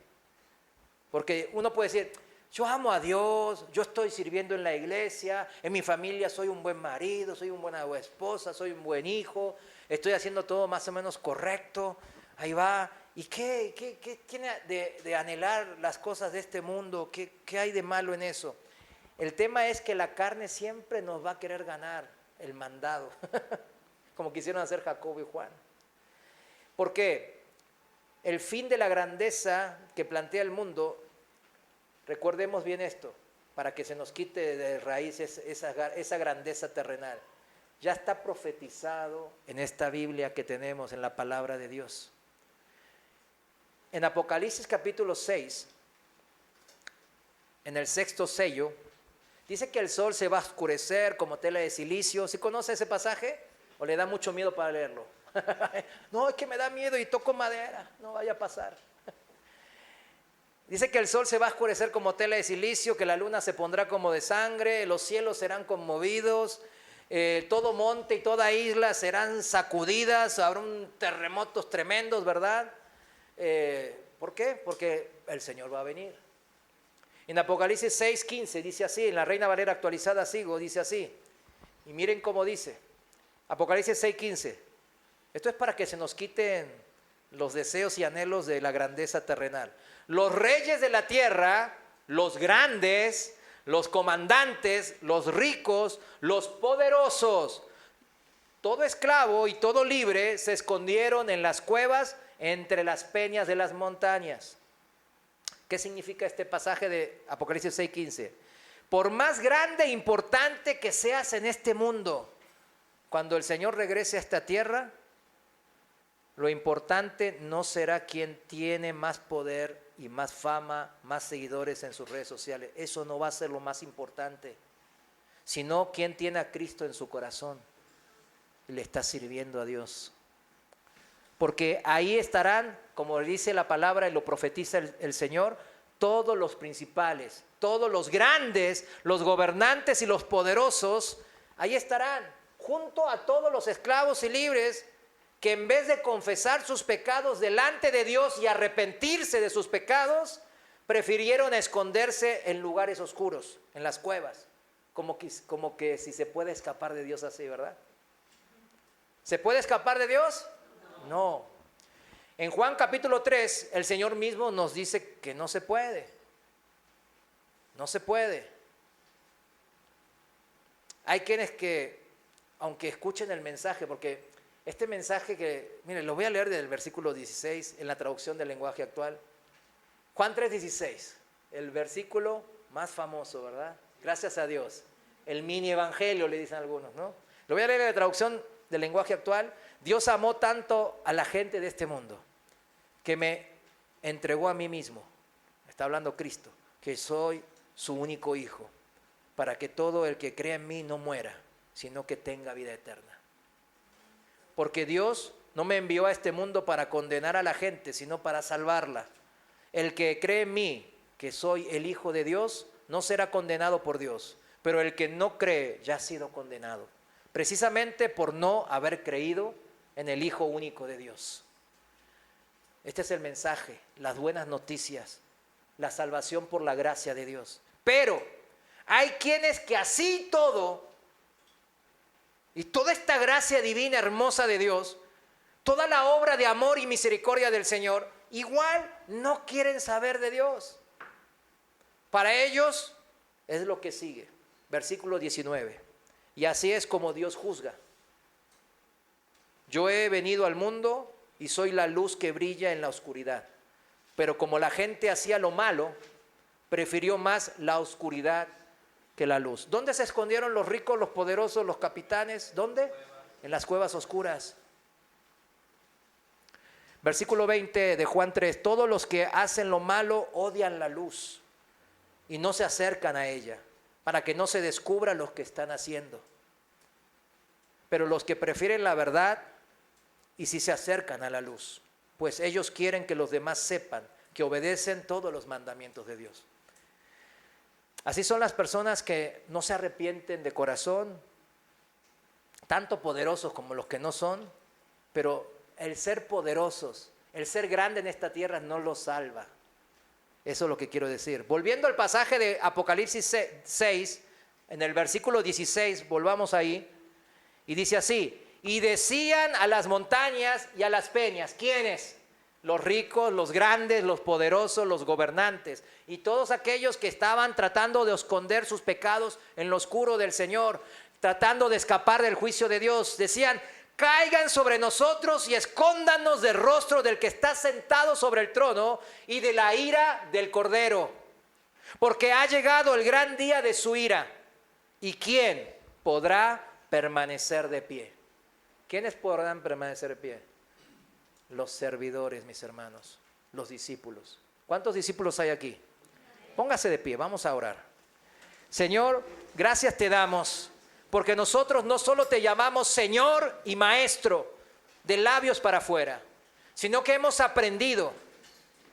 Porque uno puede decir, yo amo a Dios, yo estoy sirviendo en la iglesia, en mi familia soy un buen marido, soy una buena esposa, soy un buen hijo, estoy haciendo todo más o menos correcto, ahí va. ¿Y qué tiene de anhelar las cosas de este mundo? ¿Qué hay de malo en eso? El tema es que la carne siempre nos va a querer ganar el mandado, como quisieron hacer Jacobo y Juan. ¿Por qué? El fin de la grandeza que plantea el mundo, recordemos bien esto, para que se nos quite de raíz esa grandeza terrenal. Ya está profetizado en esta Biblia que tenemos, en la palabra de Dios. En Apocalipsis capítulo 6, en el 6º sello, dice que el sol se va a oscurecer como tela de silicio. ¿Sí conoce ese pasaje? ¿O le da mucho miedo para leerlo? No, es que me da miedo y toco madera, no vaya a pasar. Dice que el sol se va a oscurecer como tela de silicio, que la luna se pondrá como de sangre, los cielos serán conmovidos, todo monte y toda isla serán sacudidas, habrá terremotos tremendos, ¿verdad? ¿Por qué? Porque el Señor va a venir. En Apocalipsis 6:15 dice así, en la Reina Valera actualizada sigo, dice así, y miren cómo dice, Apocalipsis 6:15, esto es para que se nos quiten los deseos y anhelos de la grandeza terrenal. Los reyes de la tierra, los grandes, los comandantes, los ricos, los poderosos, todo esclavo y todo libre se escondieron en las cuevas entre las peñas de las montañas. ¿Qué significa este pasaje de Apocalipsis 6:15? Por más grande e importante que seas en este mundo, cuando el Señor regrese a esta tierra, lo importante no será quién tiene más poder y más fama, más seguidores en sus redes sociales. Eso no va a ser lo más importante, sino quién tiene a Cristo en su corazón y le está sirviendo a Dios. Porque ahí estarán, como dice la palabra y lo profetiza el Señor, todos los principales, todos los grandes, los gobernantes y los poderosos, ahí estarán, junto a todos los esclavos y libres que en vez de confesar sus pecados delante de Dios y arrepentirse de sus pecados, prefirieron esconderse en lugares oscuros, en las cuevas, como que si se puede escapar de Dios así, ¿verdad? ¿Se puede escapar de Dios? No. En Juan capítulo 3, el Señor mismo nos dice que no se puede. No se puede. Hay quienes que, aunque escuchen el mensaje, porque este mensaje que, miren, lo voy a leer del versículo 16 en la traducción del lenguaje actual. Juan 3:16, el versículo más famoso, ¿verdad? Gracias a Dios. El mini evangelio, le dicen algunos, ¿no? Lo voy a leer en la traducción del lenguaje actual. Dios amó tanto a la gente de este mundo que me entregó a mí mismo. Está hablando Cristo, que soy su único hijo, para que todo el que crea en mí no muera, sino que tenga vida eterna. Porque Dios no me envió a este mundo para condenar a la gente, sino para salvarla. El que cree en mí, que soy el Hijo de Dios, no será condenado por Dios, pero el que no cree ya ha sido condenado, precisamente por no haber creído en el Hijo único de Dios. Este es el mensaje, las buenas noticias, la salvación por la gracia de Dios. Pero hay quienes que así todo, y toda esta gracia divina hermosa de Dios, toda la obra de amor y misericordia del Señor, igual no quieren saber de Dios. Para ellos es lo que sigue, versículo 19. Y así es como Dios juzga. Yo he venido al mundo y soy la luz que brilla en la oscuridad. Pero como la gente hacía lo malo, prefirió más la oscuridad que la luz. ¿Dónde se escondieron los ricos, los poderosos, los capitanes? ¿Dónde? En las cuevas oscuras. Versículo 20 de Juan 3. Todos los que hacen lo malo odian la luz y no se acercan a ella, para que no se descubra lo que están haciendo. Pero los que prefieren la verdad y sí se acercan a la luz, pues ellos quieren que los demás sepan que obedecen todos los mandamientos de Dios. Así son las personas que no se arrepienten de corazón, tanto poderosos como los que no son, pero el ser poderosos, el ser grande en esta tierra no los salva. Eso es lo que quiero decir. Volviendo al pasaje de Apocalipsis 6, en el versículo 16, volvamos ahí, y dice así: y decían a las montañas y a las peñas. ¿Quiénes? Los ricos, los grandes, los poderosos, los gobernantes y todos aquellos que estaban tratando de esconder sus pecados en lo oscuro del Señor, tratando de escapar del juicio de Dios. Decían: caigan sobre nosotros y escóndanos del rostro del que está sentado sobre el trono y de la ira del Cordero, porque ha llegado el gran día de su ira. ¿Y quién podrá permanecer de pie? ¿Quiénes podrán permanecer de pie? Los servidores, mis hermanos, los discípulos. ¿Cuántos discípulos hay aquí? Póngase de pie, vamos a orar. Señor, gracias te damos, porque nosotros no solo te llamamos Señor y Maestro de labios para afuera, sino que hemos aprendido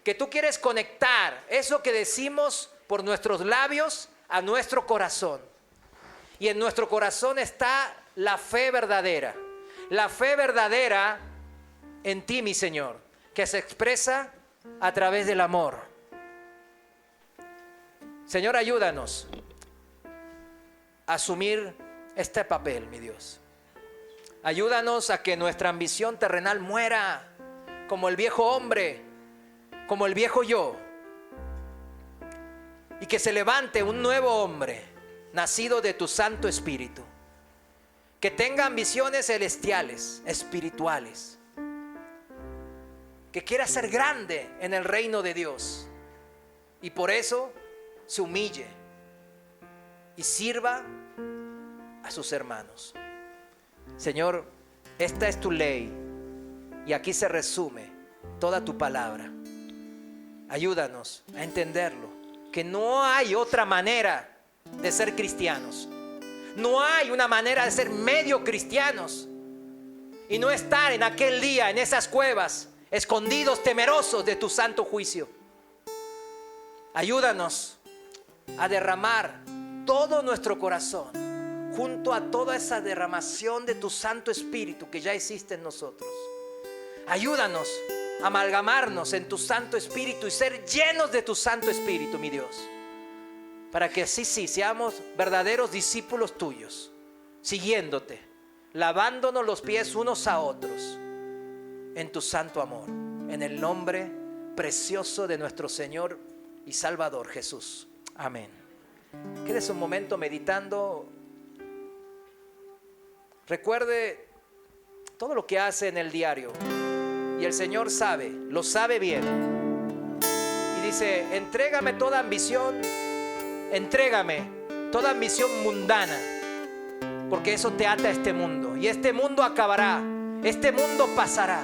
que tú quieres conectar eso que decimos por nuestros labios a nuestro corazón. Y en nuestro corazón está la fe verdadera. La fe verdadera en ti, mi Señor, que se expresa a través del amor. Señor, ayúdanos a asumir este papel, mi Dios. Ayúdanos a que nuestra ambición terrenal muera, como el viejo hombre, como el viejo yo, y que se levante un nuevo hombre, nacido de tu Santo Espíritu, que tenga ambiciones celestiales, espirituales, que quiera ser grande en el reino de Dios y por eso se humille y sirva a sus hermanos. Señor, esta es tu ley y aquí se resume toda tu palabra. Ayúdanos a entenderlo, que no hay otra manera de ser cristianos. No hay una manera de ser medio cristianos y no estar en aquel día en esas cuevas escondidos, temerosos de tu santo juicio. Ayúdanos a derramar todo nuestro corazón junto a toda esa derramación de tu Santo Espíritu que ya existe en nosotros. Ayúdanos a amalgamarnos en tu Santo Espíritu y ser llenos de tu Santo Espíritu, mi Dios, para que así sí seamos verdaderos discípulos tuyos, siguiéndote, lavándonos los pies unos a otros en tu santo amor, en el nombre precioso de nuestro Señor y Salvador Jesús. Amén. Quédese un momento meditando. Recuerde todo lo que hace en el diario y el Señor sabe, lo sabe bien, y dice: entrégame toda ambición, entrégame toda ambición mundana, porque eso te ata a este mundo y este mundo acabará, este mundo pasará.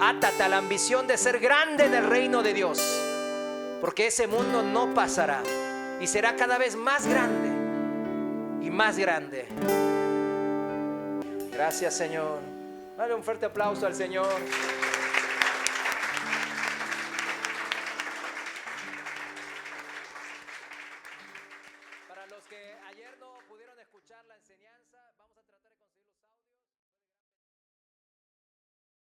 Átate a la ambición de ser grande en el reino de Dios, porque ese mundo no pasará y será cada vez más grande y más grande. Gracias, Señor. Dale un fuerte aplauso al Señor.